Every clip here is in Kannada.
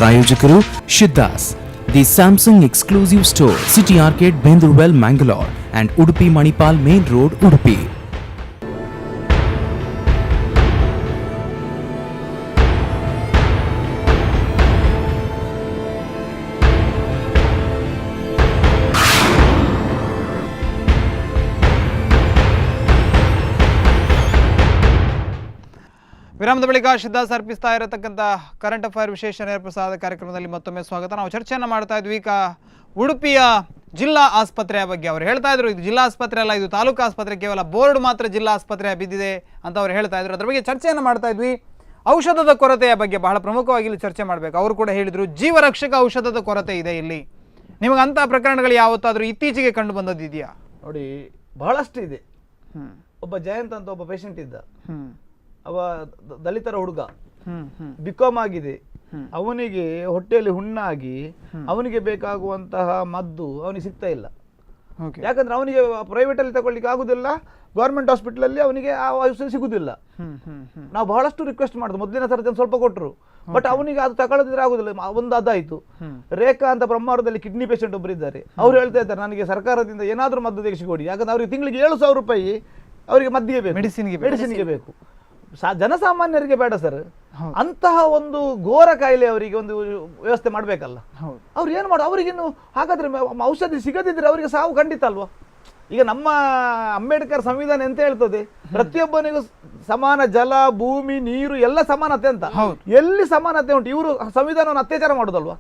ಪ್ರಾಯೋಜಕರು Shiddas, the Samsung exclusive store, city arcade, Bendurwell, Mangalore and Udupi Manipal main road, Udupi. ವಿರಾಮದ ಬಳಿಕ ಶಿದ್ದಾಸ್ ಅರ್ಪಿಸ್ತಾ ಇರತಕ್ಕಂಥ ಕರೆಂಟ್ ಅಫೈರ್ ವಿಶೇಷ ನೇರ ಪ್ರಸಾದ ಕಾರ್ಯಕ್ರಮದಲ್ಲಿ ಮತ್ತೊಮ್ಮೆ ಸ್ವಾಗತ. ನಾವು ಚರ್ಚೆಯನ್ನು ಮಾಡ್ತಾ ಇದ್ವಿ ಈಗ ಉಡುಪಿಯ ಜಿಲ್ಲಾ ಆಸ್ಪತ್ರೆಯ ಬಗ್ಗೆ. ಅವರು ಹೇಳ್ತಾ ಇದ್ರು ಇದು ಜಿಲ್ಲಾ ಆಸ್ಪತ್ರೆ ಅಲ್ಲ, ಇದು ತಾಲೂಕು ಆಸ್ಪತ್ರೆ, ಕೇವಲ ಬೋರ್ಡ್ ಮಾತ್ರ ಜಿಲ್ಲಾ ಆಸ್ಪತ್ರೆ ಬಿದ್ದಿದೆ ಅಂತ ಅವ್ರು ಹೇಳ್ತಾ ಇದ್ರು. ಅದ್ರ ಬಗ್ಗೆ ಚರ್ಚೆಯನ್ನು ಮಾಡ್ತಾ ಇದ್ವಿ. ಔಷಧದ ಕೊರತೆಯ ಬಗ್ಗೆ ಬಹಳ ಪ್ರಮುಖವಾಗಿ ಇಲ್ಲಿ ಚರ್ಚೆ ಮಾಡಬೇಕು. ಅವರು ಕೂಡ ಹೇಳಿದರು ಜೀವರಕ್ಷಕ ಔಷಧದ ಕೊರತೆ ಇದೆ ಇಲ್ಲಿ. ನಿಮಗೆ ಅಂಥ ಪ್ರಕರಣಗಳು ಯಾವತ್ತಾದರೂ ಇತ್ತೀಚೆಗೆ ಕಂಡು ಬಂದದ್ದಿದೆಯಾ? ನೋಡಿ, ಬಹಳಷ್ಟು ಇದೆ. ಒಬ್ಬ ಜಯಂತ್ ಅಂತ ಒಬ್ಬ ಪೇಷಂಟ್ ಇದ್ದ. ಅವ ದಲಿತರ ಹುಡುಗ, ಬಿಕಾಮ್ ಆಗಿದೆ. ಅವನಿಗೆ ಹೊಟ್ಟೆಯಲ್ಲಿ ಹುಣ್ಣಾಗಿ ಅವನಿಗೆ ಬೇಕಾಗುವಂತಹ ಮದ್ದು ಅವನಿಗೆ ಸಿಗ್ತಾ ಇಲ್ಲ. ಯಾಕಂದ್ರೆ ಅವನಿಗೆ ಪ್ರೈವೇಟ್ ಅಲ್ಲಿ ತಗೊಳ್ಳಿಕ್ಕೆ ಆಗುದಿಲ್ಲ, ಗೌರ್ಮೆಂಟ್ ಹಾಸ್ಪಿಟಲ್ ಅಲ್ಲಿ ಅವನಿಗೆ ಆ ಔಷಧಿ ಸಿಗುದಿಲ್ಲ. ನಾವು ಬಹಳಷ್ಟು ರಿಕ್ವೆಸ್ಟ್ ಮಾಡಿದ್ವಿ, ಮೊದಲಿನ ಸರ್ತಿ ಸ್ವಲ್ಪ ಕೊಟ್ಟರು, ಬಟ್ ಅವನಿಗೆ ಅದು ತಗೊಳ್ಳದಿದ್ರೆ ಆಗುದಿಲ್ಲ. ಒಂದು ಅದಾಯ್ತು. ರೇಖಾ ಅಂತ ಬ್ರಹ್ಮಾವರದಲ್ಲಿ ಕಿಡ್ನಿ ಪೇಷಂಟ್ ಒಬ್ಬರು ಇದ್ದಾರೆ. ಅವ್ರು ಹೇಳ್ತಾ ಇದ್ದಾರೆ ನನಗೆ ಸರ್ಕಾರದಿಂದ ಏನಾದ್ರೂ ಮದ್ದು ತೆಗೆಸಿಕೊಡಿ, ಯಾಕಂದ್ರೆ ಅವ್ರಿಗೆ ತಿಂಗಳಿಗೆ 7,000 ರೂಪಾಯಿ ಅವರಿಗೆ ಮದ್ದಿಗೆ ಬೇಕು, ಮೆಡಿಸಿನ್ಗೆ ಬೇಕು. ಜನಸಾಮಾನ್ಯರಿಗೆ ಬೇಡ ಸರ್. ಅಂತಹ ಒಂದು ಘೋರ ಕಾಯಿಲೆ ಅವರಿಗೆ ಒಂದು ವ್ಯವಸ್ಥೆ ಮಾಡ್ಬೇಕಲ್ಲ. ಅವ್ರು ಏನು ಮಾಡ, ಅವರಿಗಿನ್ನು ಹಾಗಾದ್ರೆ ಔಷಧಿ ಸಿಗದಿದ್ರೆ ಅವರಿಗೆ ಸಾವು ಖಂಡಿತ ಅಲ್ವಾ? ಈಗ ನಮ್ಮ ಅಂಬೇಡ್ಕರ್ ಸಂವಿಧಾನ ಎಂತ ಹೇಳ್ತದೆ, ಪ್ರತಿಯೊಬ್ಬನಿಗೂ ಸಮಾನ ಜಲ, ಭೂಮಿ, ನೀರು ಎಲ್ಲ ಸಮಾನತೆ ಅಂತ. ಎಲ್ಲಿ ಸಮಾನತೆ ಉಂಟು? ಇವರು ಸಂವಿಧಾನವನ್ನು ಅತ್ಯಾಚಾರ ಮಾಡೋದಲ್ವಾ?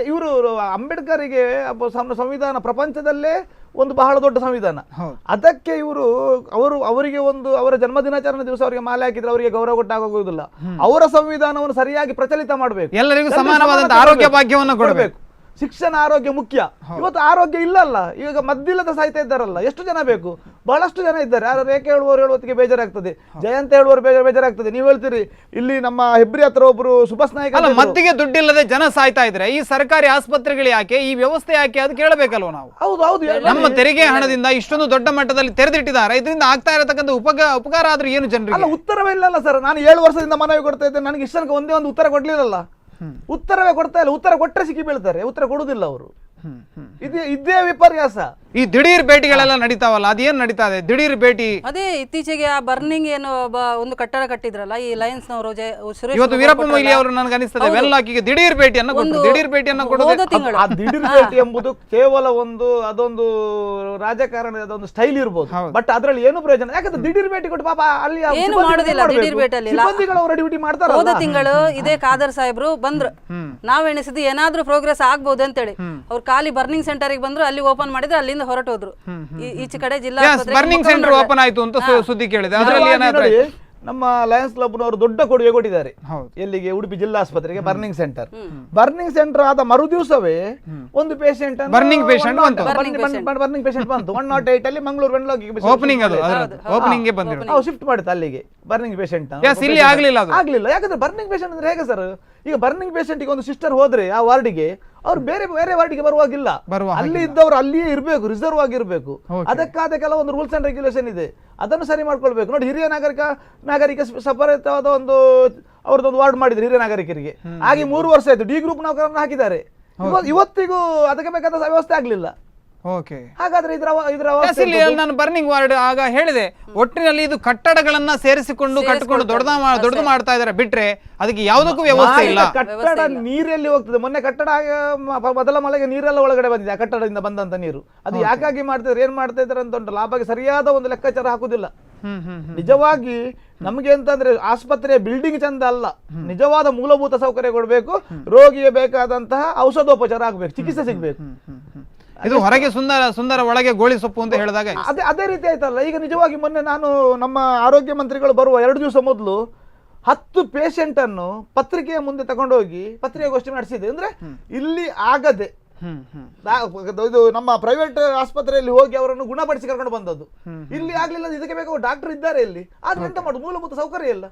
ಇವರು ಅಂಬೇಡ್ಕರ್ಗೆ ಸಂವಿಧಾನ ಪ್ರಪಂಚದಲ್ಲೇ ಒಂದು ಬಹಳ ದೊಡ್ಡ ಸಂವಿಧಾನ. ಅದಕ್ಕೆ ಅವರಿಗೆ ಒಂದು ಅವರ ಜನ್ಮ ದಿನಾಚರಣೆ ದಿವಸ ಅವರಿಗೆ ಮಾಲೆ ಹಾಕಿದ್ರೆ ಅವರಿಗೆ ಗೌರವ ಕೊಟ್ಟಾಗುವುದಿಲ್ಲ. ಅವರ ಸಂವಿಧಾನವನ್ನು ಸರಿಯಾಗಿ ಪ್ರಚಲಿತ ಮಾಡಬೇಕು, ಎಲ್ಲರಿಗೂ ಸಮಾನವಾದಂತ ಆರೋಗ್ಯ ಭಾಗ್ಯವನ್ನು ಕೊಡಬೇಕು. ಶಿಕ್ಷಣ, ಆರೋಗ್ಯ ಮುಖ್ಯ. ಇವತ್ತು ಆರೋಗ್ಯ ಇಲ್ಲಲ್ಲ. ಈಗ ಮದ್ದಿಲ್ಲದ ಸಾಯ್ತಾ ಇದ್ದಾರಲ್ಲ, ಎಷ್ಟು ಜನ ಬೇಕು? ಬಹಳಷ್ಟು ಜನ ಇದ್ದಾರೆ. ಯಾರು ರೇಖೆ ಹೇಳುವವರಿಗೆ ಬೇಜಾರಾಗ್ತದೆ, ಜಯಂತ ಹೇಳುವವರು ಬೇಜಾರಾಗ್ತದೆ. ನೀವು ಹೇಳ್ತೀರಿ ಇಲ್ಲಿ ನಮ್ಮ ಹೆಬ್ರಿ ಹತ್ರ ಒಬ್ರು ಸುಭಾಷ್ ನಾಯ್ಕ ಮದ್ದಿಗೆ ದುಡ್ಡಿಲ್ಲದೆ ಜನ ಸಾಯ್ತಾ ಇದ್ರೆ ಈ ಸರ್ಕಾರಿ ಆಸ್ಪತ್ರೆಗಳು ಯಾಕೆ, ಈ ವ್ಯವಸ್ಥೆ ಯಾಕೆ, ಅದು ಕೇಳಬೇಕಲ್ವ ನಾವು? ಹೌದು, ನಮ್ಮ ತೆರಿಗೆ ಹಣದಿಂದ ಇಷ್ಟೊಂದು ದೊಡ್ಡ ಮಟ್ಟದಲ್ಲಿ ತೆರೆದಿಟ್ಟಿದ್ದಾರೆ. ಇದರಿಂದ ಆಗ್ತಾ ಇರತಕ್ಕಂಥ ಉಪಕಾರ ಆದ್ರೂ ಏನು ಜನರಿಗೆ? ಉತ್ತರವೇ ಇಲ್ಲಲ್ಲ ಸರ್. ನಾನು 7 ವರ್ಷದಿಂದ ಮನವಿ ಕೊಡ್ತಾ ಇದ್ದೆ, ನನಗೆ ಇಷ್ಟಕ್ಕೆ ಒಂದೇ ಒಂದು ಉತ್ತರ ಕೊಡ್ಲಿಲ್ಲಲ್ಲ. ಉತ್ತರವೇ ಕೊಡ್ತಾ ಇಲ್ಲ. ಉತ್ತರ ಕೊಟ್ಟರೆ ಸಿಕ್ಕಿ ಬೀಳ್ತಾರೆ, ಉತ್ತರ ಕೊಡುದಿಲ್ಲ ಅವರು. ಇದೇ ವಿಪರ್ಯಾಸ. ಈ ದಿಢೀರ್ ಭೇಟಿಗಳೆಲ್ಲ ನಡೀತಾವಲ್ಲ, ಅದೇನ್ ನಡೀತಾ ಇದೆ ದಿಢೀರ್ ಭೇಟಿ? ಅದೇ ಇತ್ತೀಚೆಗೆ ಆ ಬರ್ನಿಂಗ್ ಏನು ಒಂದು ಕಟ್ಟಡ ಕಟ್ಟಿದ್ರಲ್ಲ ಈ ಲಯನ್ಸ್ ನವರು, ಇವತ್ತು ವೀರಪ್ಪ ಮೊಯ್ಲಿ ಅವರು ನನಗೆ ಅನಿಸ್ತದೆ ವೆಲ್ಲಾಕಿಗೆ ದಿಢೀರ್ ಭೇಟಿಯನ್ನು ಕೊಟ್ಟು ದಿಢೀರ್ ಭೇಟಿಯನ್ನು ಕೊಡೋದು. ಆ ದಿಢೀರ್ ಭೇಟಿ ಎಂಬುದು ಕೇವಲ ಅದೊಂದು ರಾಜಕಾರಣದ ಅದೊಂದು ಸ್ಟೈಲ್ ಇರ್ಬೋದು, ಬಟ್ ಅದ್ರಲ್ಲಿ ಏನು ಪ್ರಯೋಜನ? ಯಾಕಂದ್ರೆ ದಿಢೀರ್ ಭೇಟಿ ಕೊಟ್ಟು ಪಾಪ ಅಲ್ಲಿ ಏನು ಮಾಡುದಿಲ್ಲ. ದಿಢೀರ್ ಭೇಟಿಯಲ್ಲಿ ಡ್ಯೂಟಿ ಮಾಡ್ತಾರೆ. ಹೋದ ತಿಂಗಳು ಇದೇ ಖಾದರ್ ಸಾಹೇಬ್ರು ಬಂದ್ರು. ನಾವ್ ಎಣಿಸಿದ್ದು ಏನಾದ್ರೂ ಪ್ರೋಗ್ರೆಸ್ ಆಗ್ಬಹುದು ಅಂತೇಳಿ. ಅವ್ರು ಖಾಲಿ ಬರ್ನಿಂಗ್ ಸೆಂಟರ್ ಗೆ ಬಂದ್ರು, ಅಲ್ಲಿ ಓಪನ್ ಮಾಡಿದ್ರೆ ಅಲ್ಲಿಂದ ಹೊರಟೋದ್ರು. ಈಚೆ ಕಡೆ ಜಿಲ್ಲಾ ಬರ್ನಿಂಗ್ ಸೆಂಟರ್ ಓಪನ್ ಆಯ್ತು ಅಂತ ಸುದ್ದಿ ಕೇಳಿದೆ. ಅದರಲ್ಲಿ ಏನಾದ್ರು ನಮ್ಮ ಲಯನ್ಸ್ ಕ್ಲಬ್ನವರು ದೊಡ್ಡ ಕೊಡುಗೆ ಕೊಟ್ಟಿದ್ದಾರೆ. ಎಲ್ಲಿಗೆ? ಉಡುಪಿ ಜಿಲ್ಲಾ ಆಸ್ಪತ್ರೆಗೆ ಬರ್ನಿಂಗ್ ಸೆಂಟರ್. ಬರ್ನಿಂಗ್ ಸೆಂಟರ್ ಆದ ಮರು ದಿವಸವೇ ಒಂದು ಪೇಷಂಟ್ ಬರ್ನಿಂಗ್ ಪೇಷಂಟ್ ಬಂತು. 108 ಅಲ್ಲಿ ಮಂಗಳೂರು ಶಿಫ್ಟ್ ಮಾಡಿತ್ತು ಅಲ್ಲಿಗೆ ಬರ್ನಿಂಗ್ ಪೇಷಂಟ್. ಇಲ್ಲಿ ಆಗ್ಲಿಲ್ಲ. ಯಾಕಂದ್ರೆ ಬರ್ನಿಂಗ್ ಪೇಷಂಟ್ ಅಂದ್ರೆ ಹೇಗೆ ಸರ್? ಈಗ ಬರ್ನಿಂಗ್ ಪೇಷಂಟ್ ಗೆ ಒಂದು ಸಿಸ್ಟರ್ ಹೋದ್ರೆ ಆ ವಾರ್ಡಿಗೆ, ಅವ್ರು ಬೇರೆ ವಾರ್ಡಿಗೆ ಬರುವಾಗಿಲ್ಲ. ಅಲ್ಲಿ ಇದ್ದವರು ಅಲ್ಲಿಯೇ ಇರಬೇಕು, ರಿಸರ್ವ್ ಆಗಿರ್ಬೇಕು. ಅದಕ್ಕಾದ ಕೆಲವೊಂದು ರೂಲ್ಸ್ ಅಂಡ್ ರೆಗ್ಯುಲೇಷನ್ ಇದೆ, ಅದನ್ನು ಸರಿ ಮಾಡ್ಕೊಳ್ಬೇಕು. ನೋಡಿ, ಹಿರಿಯ ನಾಗರಿಕ ಸಪರೇಟ್ ಆದ ಅವ್ರದ್ದೊಂದು ವಾರ್ಡ್ ಮಾಡಿದ್ರು ಹಿರಿಯ ನಾಗರಿಕರಿಗೆ. ಹಾಗೆ 3 ವರ್ಷ ಆಯ್ತು. ಡಿ ಗ್ರೂಪ್ ನೌಕರರನ್ನು ಹಾಕಿದ್ದಾರೆ. ಇವತ್ತಿಗೂ ಅದಕ್ಕೆ ಬೇಕಾದ ವ್ಯವಸ್ಥೆ ಆಗ್ಲಿಲ್ಲ. ಹಾಗಾದ್ರೆ ನಾನು ಬರ್ನಿಂಗ್ ವಾರ್ಡ್ ಆಗ ಹೇಳಿದೆ, ಒಟ್ಟಿನಲ್ಲಿ ಇದು ಕಟ್ಟಡಗಳನ್ನ ಸೇರಿಸಿಕೊಂಡು ಕಟ್ಟಿಕೊಂಡು ದೊಡ್ಡದು ಮಾಡ್ತಾ ಇದಾರೆ ಬಿಟ್ರೆ ಅದಕ್ಕೆ ಯಾವುದಕ್ಕೂ ವ್ಯವಸ್ಥೆ ಇಲ್ಲ. ಕಟ್ಟಡ ನೀರಲ್ಲಿ ಹೋಗ್ತದೆ. ಮೊನ್ನೆ ಕಟ್ಟಡ ಮೊದಲ ಮಳೆಗೆ ನೀರೆಲ್ಲ ಒಳಗಡೆ ಬಂದಿದೆ, ಆ ಕಟ್ಟಡದಿಂದ ಬಂದಂತ ನೀರು. ಅದು ಯಾಕಾಗಿ ಮಾಡ್ತಿದ್ರೆ, ಏನ್ ಮಾಡ್ತಾ ಇದಾರೆ ಅಂತ ಉಂಟು, ಲಾಭಕ್ಕೆ ಸರಿಯಾದ ಒಂದು ಲೆಕ್ಕಾಚಾರ ಹಾಕುದಿಲ್ಲ. ನಿಜವಾಗಿ ನಮ್ಗೆ ಅಂತಂದ್ರೆ ಆಸ್ಪತ್ರೆಯ ಬಿಲ್ಡಿಂಗ್ ಚಂದ ಅಲ್ಲ, ನಿಜವಾದ ಮೂಲಭೂತ ಸೌಕರ್ಯ ಕೊಡ್ಬೇಕು, ರೋಗಿಗೆ ಬೇಕಾದಂತಹ ಔಷಧೋಪಚಾರ ಆಗ್ಬೇಕು, ಚಿಕಿತ್ಸೆ ಸಿಗ್ಬೇಕು. ಇದು ಹೊರಗೆ ಸುಂದರ ಒಳಗೆ ಗೋಳಿ ಸೊಪ್ಪು ಅಂತ ಹೇಳಿದಾಗ ಅದೇ ರೀತಿ ಆಯ್ತಲ್ಲ. ಈಗ ನಿಜವಾಗಿ ಮೊನ್ನೆ ನಾನು ನಮ್ಮ ಆರೋಗ್ಯ ಮಂತ್ರಿಗಳು ಬರುವ 2 ದಿವಸ ಮೊದಲು 10 ಪೇಷಂಟ್ ಅನ್ನು ಪತ್ರಿಕೆಯ ಮುಂದೆ ತಗೊಂಡೋಗಿ ಪತ್ರಿಕಾಗೋಷ್ಠಿ ನಡೆಸಿದೆ. ಅಂದ್ರೆ ಇಲ್ಲಿ ಆಗದೆ ಇದು ನಮ್ಮ ಪ್ರೈವೇಟ್ ಆಸ್ಪತ್ರೆಯಲ್ಲಿ ಹೋಗಿ ಅವರನ್ನು ಗುಣಪಡಿಸಿ ಕರ್ಕೊಂಡು ಬಂದದ್ದು. ಇಲ್ಲಿ ಆಗ್ಲಿಲ್ಲ, ಇದಕ್ಕೆ ಬೇಕಾದ ಡಾಕ್ಟರ್ ಇದ್ದಾರೆ ಇಲ್ಲಿ, ಆದ್ರೆ ಎಂತ ಮಾಡುದು? ಮೂಲಭೂತ ಸೌಕರ್ಯ ಇಲ್ಲ.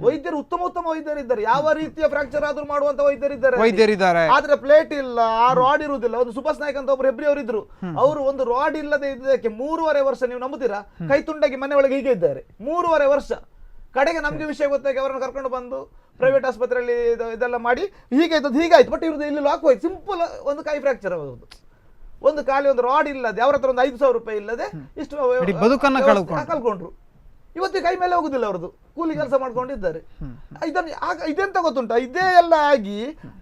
ವೈದ್ಯರು ಉತ್ತಮ ವೈದ್ಯರು ಇದ್ದಾರೆ, ಯಾವ ರೀತಿಯ ಫ್ರಾಕ್ಚರ್ ಆದ್ರೂ ಮಾಡುವಂತ ವೈದ್ಯರಿದ್ದಾರೆ. ಆದ್ರೆ ಪ್ಲೇಟ್ ಇಲ್ಲ, ಆ ರಾಡ್ ಇರುವುದಿಲ್ಲ. ಒಂದು ಸುಭಾಷ್ ನಾಯ್ಕ ಅಂತ ಒಬ್ರು ಹೆಬ್ರಿ ಅವರು ಇದ್ರು. ಅವರು ಒಂದು ರಾಡ್ ಇಲ್ಲದೆ ಇದ್ದಕ್ಕೆ 3.5 ವರ್ಷ, ನೀವು ನಂಬುತ್ತೀರಾ, ಕೈ ತುಂಡಾಗಿ ಮನೆ ಒಳಗೆ ಹೀಗೆ ಇದ್ದಾರೆ 3.5 ವರ್ಷ. ಕಡೆಗೆ ನಮ್ಗೆ ವಿಷಯ ಗೊತ್ತಾಗಿ ಅವರನ್ನು ಕರ್ಕೊಂಡು ಬಂದು ಪ್ರೈವೇಟ್ ಆಸ್ಪತ್ರೆಯಲ್ಲಿ ಇದೆಲ್ಲ ಮಾಡಿ ಹೀಗಾಯ್ತು. ಬಟ್ ಇವ್ರದ್ದು ಇಲ್ಲಿ ಲಾಕ್ ಹೋಯ್ತು. ಸಿಂಪಲ್ ಒಂದು ಕೈ ಫ್ರಾಕ್ಚರ್ ಆಗೋದು, ಒಂದು ಖಾಲಿ ಒಂದು ರಾಡ್ ಇಲ್ಲದೆ, ಅವ್ರ ಹತ್ರ ಒಂದು 5,000 ರೂಪಾಯಿ ಇಲ್ಲದೆ ಇಷ್ಟು ಬದುಕನ್ನು ಕಳ್ಕೊಂಡ್ರು. ಇವತ್ತು ಕೈ ಮೇಲೆ ಹೋಗುದಿಲ್ಲ, ಅವ್ರದ್ದು ಕೂಲಿ ಕೆಲಸ ಮಾಡ್ಕೊಂಡಿದ್ದಾರೆ. ಇದೆಂತ ಗೊತ್ತುಂಟ, ಇದೇ ಎಲ್ಲ ಆಗಿ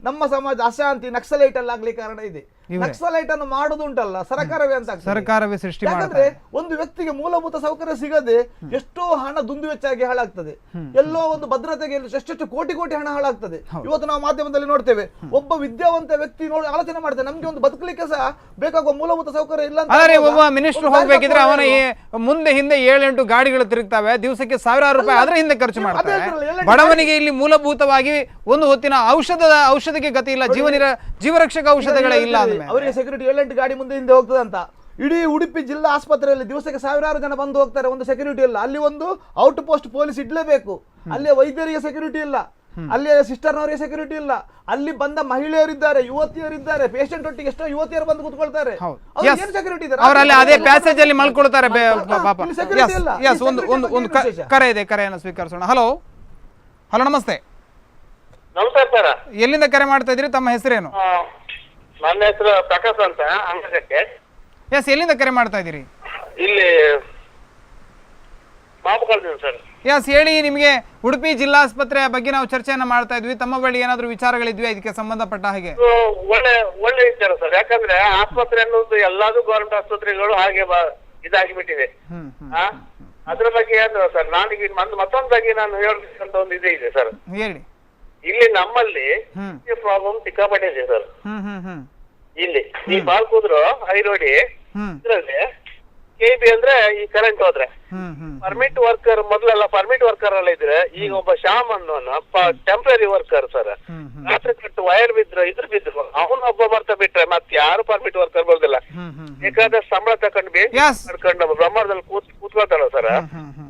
ನಮ್ಮ ಸಮಾಜ ಅಶಾಂತಿ, ನಕ್ಸಲೈಟ್ ಎಲ್ಲ ಆಗ್ಲಿಕ್ಕೆ ಕಾರಣ ಇದೆ. ನಕ್ಸಲೈಟ್ ಅನ್ನು ಮಾಡುದುಂಟಲ್ಲ ಸರ್ಕಾರವೇ ಅಂತ, ಸರ್ಕಾರವೇ ಸೃಷ್ಟಿ. ಯಾಕಂದ್ರೆ ಒಂದು ವ್ಯಕ್ತಿಗೆ ಮೂಲಭೂತ ಸೌಕರ್ಯ ಸಿಗದೆ ಎಷ್ಟೋ ಹಣ ದುಂದುವೆಚ್ಚಾಗಿ ಹಾಳಾಗ್ತದೆ. ಎಲ್ಲೋ ಒಂದು ಭದ್ರತೆಗೆ ಎಷ್ಟೆಷ್ಟು ಕೋಟಿ ಹಣ ಹಾಳಾಗ್ತದೆ. ಇವತ್ತು ನಾವು ಮಾಧ್ಯಮದಲ್ಲಿ ನೋಡ್ತೇವೆ, ಒಬ್ಬ ವಿದ್ಯಾವಂತ ವ್ಯಕ್ತಿ ನೋಡಿ ಆಲೋಚನೆ ಮಾಡ್ತೇವೆ, ನಮ್ಗೆ ಒಂದು ಬದುಕಲಿಕ್ಕೆ ಸಹ ಬೇಕಾಗುವ ಮೂಲಭೂತ ಸೌಕರ್ಯ ಇಲ್ಲ ಅಂತ. ಒಬ್ಬ ಮಿನಿಸ್ಟರ್ ಹೋಗ್ಬೇಕಿದ್ರೆ ಅವನ ಮುಂದೆ ಹಿಂದೆ 7-8 ಗಾಡಿಗಳು ತಿರುಗ್ತವೆ, ದಿವಸಕ್ಕೆ 1,000 ರೂಪಾಯಿ ಆದ್ರೆ ಹಿಂದೆ ಖರ್ಚು ಮಾಡ್ತಾರೆ. ಬಡವನಿಗೆ ಇಲ್ಲಿ ಮೂಲಭೂತವಾಗಿ ಒಂದು ಹೊತ್ತಿನ ಔಷಧಿಗೆ ಗತಿ ಇಲ್ಲ, ಜೀವರಕ್ಷಕ ಔಷಧಗಳೇ ಇಲ್ಲ. ಅವರಿಗೆ ಸೆಕ್ಯೂರಿಟಿ 7-8 ಗಾಡಿ ಮುಂದೆ ಹಿಂದೆ ಹೋಗ್ತದೆ ಅಂತ. ಇಡೀ ಉಡುಪಿ ಜಿಲ್ಲಾ ಆಸ್ಪತ್ರೆಯಲ್ಲಿ ದಿವಸಕ್ಕೆ 1,000 ಜನ ಬಂದು ಹೋಗ್ತಾರೆ, ಒಂದು ಸೆಕ್ಯೂರಿಟಿ ಇಲ್ಲ. ಅಲ್ಲಿ ಒಂದು ಔಟ್ ಪೋಸ್ಟ್ ಪೊಲೀಸ್ ಇಡ್ಲೇಬೇಕು. ಅಲ್ಲಿ ವೈದ್ಯರಿಗೆ ಸೆಕ್ಯೂರಿಟಿ ಇಲ್ಲ, ಅಲ್ಲಿ ಸಿಸ್ಟರ್ನವರಿಗೆ ಸೆಕ್ಯೂರಿಟಿ ಇಲ್ಲ. ಅಲ್ಲಿ ಬಂದ ಮಹಿಳೆಯರಿದ್ದಾರೆ, ಯುವತಿಯರಿದ್ದಾರೆ, ಪೇಷಂಟ್ ಒಟ್ಟಿಗೆ ಎಷ್ಟೋ ಯುವತಿಯರು ಬಂದು ಕೂತ್ಕೊಳ್ತಾರೆ. ಸೆಕ್ಯೂರಿಟಿ ಅವರಲ್ಲಿ ಅದೇ ಪ್ಯಾಸೇಜ್ ಅಲ್ಲಿ ಮಲ್ಕೊಳ್ತಾರೆ. ಒಂದು ಕರೆ ಇದೆ, ಕರೆಯನ್ನು ಸ್ವೀಕರಿಸೋಣ. ಹಲೋ, ನಮಸ್ತೆ. ನಮಸ್ಕಾರ ಸರ್. ಎಲ್ಲಿಂದ ಕರೆ ಮಾಡ್ತಾ ಇದ್ರಿ? ತಮ್ಮ ಹೆಸರೇನು? ನನ್ನ ಹೆಸರು ಪ್ರಕಾಶ್ ಅಂತ. ಎಸ್, ಎಲ್ಲಿಂದ ಕರೆ ಮಾಡ್ತಾ ಇದ್ದೀರಿ? ಇಲ್ಲಿ ಮಾಪುಕಳ್ತೀನಿ ಸರ್. ಎಸ್, ಹೇಳಿ. ನಿಮಗೆ ಉಡುಪಿ ಜಿಲ್ಲಾಸ್ಪತ್ರೆಯ ಬಗ್ಗೆ ನಾವು ಚರ್ಚೆಯನ್ನ ಮಾಡ್ತಾ ಇದ್ವಿ. ತಮ್ಮ ಬಳಿ ಏನಾದ್ರು ವಿಚಾರಗಳಿದ್ವಿ ಇದಕ್ಕೆ ಸಂಬಂಧಪಟ್ಟ ಹಾಗೆ? ಒಳ್ಳೆ ವಿಚಾರ ಸರ್. ಯಾಕಂದ್ರೆ ಆಸ್ಪತ್ರೆ ಅನ್ನೋದು ಎಲ್ಲಾದು ಗವರ್ಮೆಂಟ್ ಆಸ್ಪತ್ರೆಗಳು ಹಾಗೆ ಇದಾಗಿಬಿಟ್ಟಿದೆ. ಅದ್ರ ಬಗ್ಗೆ ಏನು ಸರ್, ನಾನೀಗ ಮತ್ತೊಂದಾಗಿ ನಾನು ಹೇಳ್ಬೇಕಂತ ಒಂದು ಇದೆ ಸರ್. ಹೇಳಿ. ಇಲ್ಲಿ ನಮ್ಮಲ್ಲಿ ಪ್ರಾಬ್ಲಮ್ ಸಿಕ್ಕಾಪಟ್ಟೆ ಇದೆ ಸರ್. ಇಲ್ಲಿ ಈ ಬಾಲ್ಕುದ್ರು ಹೈರೋಡಿ ಇದ್ರಲ್ಲಿ KB ಅಂದ್ರೆ ಈ ಕರೆಂಟ್ ಹೋದ್ರೆ ಪರ್ಮಿಟ್ ವರ್ಕರ್, ಮೊದಲೆಲ್ಲ ಪರ್ಮಿಟ್ ವರ್ಕರ್ ಎಲ್ಲ ಇದ್ರೆ, ಈಗ ಒಬ್ಬ ಶ್ಯಾಮ್ ಅನ್ನೋನು ಟೆಂಪ್ರರಿ ವರ್ಕರ್ ಸರ್. ರಾತ್ರಿ ಕಟ್ಟು ವೈರ್ ಬಿದ್ರು ಬಿದ್ರು ಅವನು ಒಬ್ಬ ಬರ್ತಾ ಬಿಟ್ರೆ ಮತ್ತೆ ಯಾರು ಪರ್ಮಿಟ್ ವರ್ಕರ್ ಬರುದಿಲ್ಲ. ಬೇಕಾದ್ರೆ ಸಂಬಳ ತಕೊಂಡು ಮಾಡ್ಕೊಂಡು ಬ್ರಹ್ಮಾಂಡದಲ್ಲಿ ಕೂತ್ಕೊಳ್ತಾರ ಸರ್.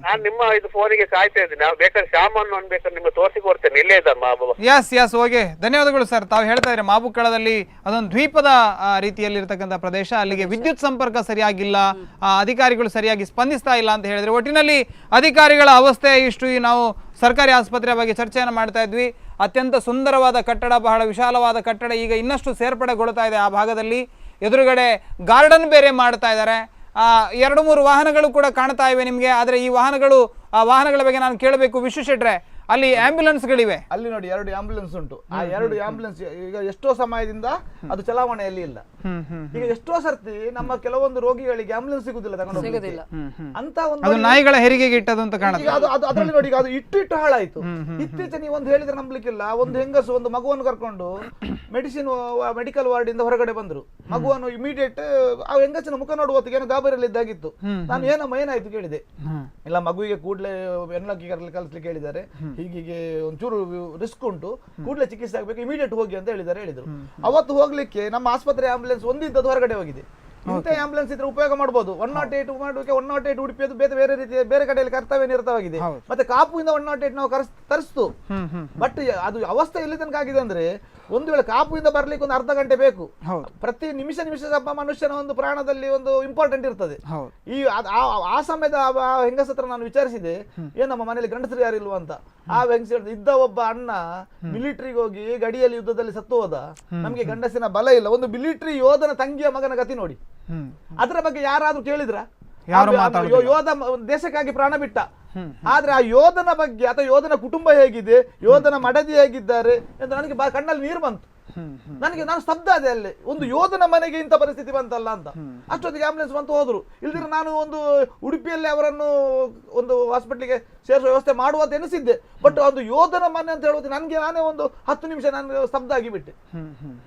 ನಾನ್ ನಿಮ್ಮ ಇದು ಫೋನಿಗೆ ಕಾಯ್ತಾ ಇದ್ದೀನಿ. ನಾವು ಬೇಕಾದ್ರೆ ಶ್ಯಾಮ್ ಅನ್ನೋನ್ ಬೇಕಾದ್ರೆ ನಿಮ್ಗೆ ತೋರಿಸಿ ಕೊಡ್ತೇನೆ, ಇಲ್ಲೇ ಇದ್ದಾರೆ ಮಾಬು. ಎಸ್, ಓಕೆ, ಧನ್ಯವಾದಗಳು ಸರ್. ತಾವು ಹೇಳ್ತಾ ಇದ್ರೆ ಮಾಬುಕ್ಕಳದಲ್ಲಿ ಅದೊಂದು ದ್ವೀಪದ ರೀತಿಯಲ್ಲಿ ಇರತಕ್ಕಂಥ ಪ್ರದೇಶ, ಅಲ್ಲಿಗೆ ವಿದ್ಯುತ್ ಸಂಪರ್ಕ ಸರಿಯಾಗಿಲ್ಲ, ಅಧಿಕಾರಿಗಳು ಸರಿಯಾಗಿ ಸ್ಪಂದಿಸ್ತಾ ಇಲ್ಲ ಅಂತ ಹೇಳಿದ್ರೆ. ಒಟ್ಟಿನಲ್ಲಿ ಅಧಿಕಾರಿಗಳ ಅವಸ್ಥೆ ಇಷ್ಟು. ನಾವು ಸರ್ಕಾರಿ ಆಸ್ಪತ್ರೆ ಬಗ್ಗೆ ಚರ್ಚೆಯನ್ನು ಮಾಡ್ತಾ ಇದ್ವಿ. ಅತ್ಯಂತ ಸುಂದರವಾದ ಕಟ್ಟಡ, ಬಹಳ ವಿಶಾಲವಾದ ಕಟ್ಟಡ ಈಗ ಇನ್ನಷ್ಟು ಸೇರ್ಪಡೆಗೊಳ್ತಾ ಇದೆ ಆ ಭಾಗದಲ್ಲಿ. ಎದುರುಗಡೆ ಗಾರ್ಡನ್ ಬೇರೆ ಮಾಡ್ತಾ ಇದ್ದಾರೆ. 2-3 ವಾಹನಗಳು ಕೂಡ ಕಾಣ್ತಾ ಇವೆ ನಿಮಗೆ. ಆದರೆ ಈ ವಾಹನಗಳ ಬಗ್ಗೆ ನಾನು ಕೇಳಬೇಕು ವಿಶ್ವ ಶೆಟ್ರೆ, ಅಲ್ಲಿ ಆಂಬ್ಯುಲೆನ್ಸ್ಗಳಿವೆ. ಅಲ್ಲಿ ನೋಡಿ 2 ಆಂಬ್ಯುಲೆನ್ಸ್ ಉಂಟು. ಆ 2 ಆಂಬ್ಯುಲೆನ್ಸ್ ಈಗ ಎಷ್ಟೋ ಸಮಯದಿಂದ ಅದು ಚಲಾವಣೆಯಲ್ಲಿ ಇಲ್ಲ. ಈಗ ಎಷ್ಟೋ ಸರ್ತಿ ನಮ್ಮ ಕೆಲವೊಂದು ರೋಗಿಗಳಿಗೆ ಆಂಬ್ಯುಲೆನ್ಸ್ ಸಿಗುದಿಲ್ಲ, ತಗೊಂಡೋಗಿಲ್ಲ ಅಂತ ಒಂದು ನಾಯಿಗಳ ಹೆರಿಗೆಗೆ ಇಟ್ಟದು ಅಂತ ಕಾಣುತ್ತೆ. ಅದರಲ್ಲಿ ನೋಡಿ, ಅದು ಇಟ್ಟು ಹಾಳಾಯ್ತು. ಇತ್ತೀಚೆ ನೀವು ಒಂದು ಹೇಳಿದ್ರೆ ನಂಬಲಿಕ್ಕಿಲ್ಲ. ಒಂದು ಹೆಂಗಸು ಒಂದು ಮಗುವನ್ನು ಕರ್ಕೊಂಡು ಮೆಡಿಕಲ್ ವಾರ್ಡ್ ಇಂದ ಹೊರಗಡೆ ಬಂದ್ರು. ಮಗುವನ್ನು ಇಮಿಡಿಯೇಟ್ ಆ ಹೆಂಗಸಿನ ಮುಖ ನೋಡುವ ಹೊತ್ತಿಗೆ ಏನೋ ಗಾಬರಿಯಲ್ಲಿ ಇದ್ದಾಗಿತ್ತು. ನಾನು ಏನಾಯ್ತು ಕೇಳಿದೆ. ಇಲ್ಲ, ಮಗುವಿಗೆ ಕೂಡಲೇ ಎನ್ಲಕ್ಕಿ ಕಲಿಸ್ಲಿಕ್ಕೆ ಹೇಳಿದ್ದಾರೆ, ಹೀಗೆ ಒಂಚೂರು ರಿಸ್ಕ್ ಉಂಟು, ಕೂಡಲೇ ಚಿಕಿತ್ಸೆ ಆಗಬೇಕು, ಇಮಿಡಿಯೇಟ್ ಹೋಗಿ ಅಂತ ಹೇಳಿದ್ರು. ಅವತ್ತು ಹೋಗ್ಲಿಕ್ಕೆ ನಮ್ಮ ಆಸ್ಪತ್ರೆ ಆಂಬ್ಯುಲೆನ್ಸ್ ಒಂದಿದ್ದದ್ದು ಹೊರಗಡೆ ಹೋಗಿದೆ. ಇಂಥ ಆಂಬ್ಯುಲೆನ್ಸ್ ಇದ್ರೆ ಉಪಯೋಗ ಮಾಡಬಹುದು. 108 ಮಾಡೋಕೆ 108 ಉಡುಪಿಯದು ಬೇರೆ ರೀತಿಯ ಬೇರೆ ಕಡೆಯಲ್ಲಿ ಕರ್ತವ್ಯ ನಿರತವಾಗಿದೆ. ಮತ್ತೆ ಕಾಪುವಿಂದ 108 ನಾವು ತರಿಸ್ತು. ಬಟ್ ಅದು ಅವಸ್ಥೆ ಎಲ್ಲಿ ತನಕ ಆಗಿದೆ ಅಂದ್ರೆ, ಒಂದು ವೇಳೆ ಕಾಪುವಿಂದ ಬರ್ಲಿಕ್ಕೆ ಒಂದು ಅರ್ಧ ಗಂಟೆ ಬೇಕು. ಪ್ರತಿ ನಿಮಿಷ ಮನುಷ್ಯನ ಒಂದು ಪ್ರಾಣದಲ್ಲಿ ಒಂದು ಇಂಪಾರ್ಟೆಂಟ್ ಇರ್ತದೆ. ಈ ಆ ಸಮಯದ ಹೆಂಗಸ ಹತ್ರ ನಾನು ವಿಚಾರಿಸಿದೆ, ನಮ್ಮ ಮನೇಲಿ ಗಂಡಸರು ಯಾರಿಲ್ವಾ ಅಂತ. ಆ ಹೆಂಗಸ ಇದ್ದ ಒಬ್ಬ ಅಣ್ಣ ಮಿಲಿಟರಿಗೆ ಹೋಗಿ ಗಡಿಯಲ್ಲಿ ಯುದ್ಧದಲ್ಲಿ ಸತ್ತು ಹೋದ. ನಮ್ಗೆ ಗಂಡಸಿನ ಬಲ ಇಲ್ಲ. ಒಂದು ಮಿಲಿಟರಿ ಯೋಧನ ತಂಗಿಯ ಮಗನ ಗತಿ ನೋಡಿ. ಅದರ ಬಗ್ಗೆ ಯಾರಾದ್ರೂ ಕೇಳಿದ್ರ? ಯೋಧ ದೇಶಕ್ಕಾಗಿ ಪ್ರಾಣ ಬಿಟ್ಟ. ಆದ್ರೆ ಆ ಯೋಧನ ಬಗ್ಗೆ ಅಥವಾ ಯೋಧನ ಕುಟುಂಬ ಹೇಗಿದೆ, ಯೋಧನ ಮಡದಿ ಹೇಗಿದ್ದಾರೆ ಅಂತ ನನಗೆ ಕಣ್ಣಲ್ಲಿ ನೀರು ಬಂತು. ನಾನು ಸ್ತಬ್ಧ ಅದೇ. ಅಲ್ಲಿ ಒಂದು ಯೋಧನ ಮನೆಗೆ ಇಂಥ ಪರಿಸ್ಥಿತಿ ಬಂತಲ್ಲ ಅಂತ. ಅಷ್ಟೊತ್ತಿಗೆ ಆಂಬ್ಯುಲೆನ್ಸ್ ಬಂತು, ಹೋದ್ರು. ಇಲ್ದಿರ ನಾನು ಒಂದು ಉಡುಪಿಯಲ್ಲಿ ಅವರನ್ನು ಒಂದು ಹಾಸ್ಪಿಟ್ಲಿಗೆ ಸೇರಿಸುವ ವ್ಯವಸ್ಥೆ ಮಾಡುವಂತ ಎನಿಸಿದ್ದೆ. ಬಟ್ ಒಂದು ಯೋಧನ ಮನೆ ಅಂತ ಹೇಳುವುದು ನಾನೇ ಒಂದು 10 ನಿಮಿಷ ನಾನು ಸ್ತಬ್ಧ ಆಗಿಬಿಟ್ಟೆ.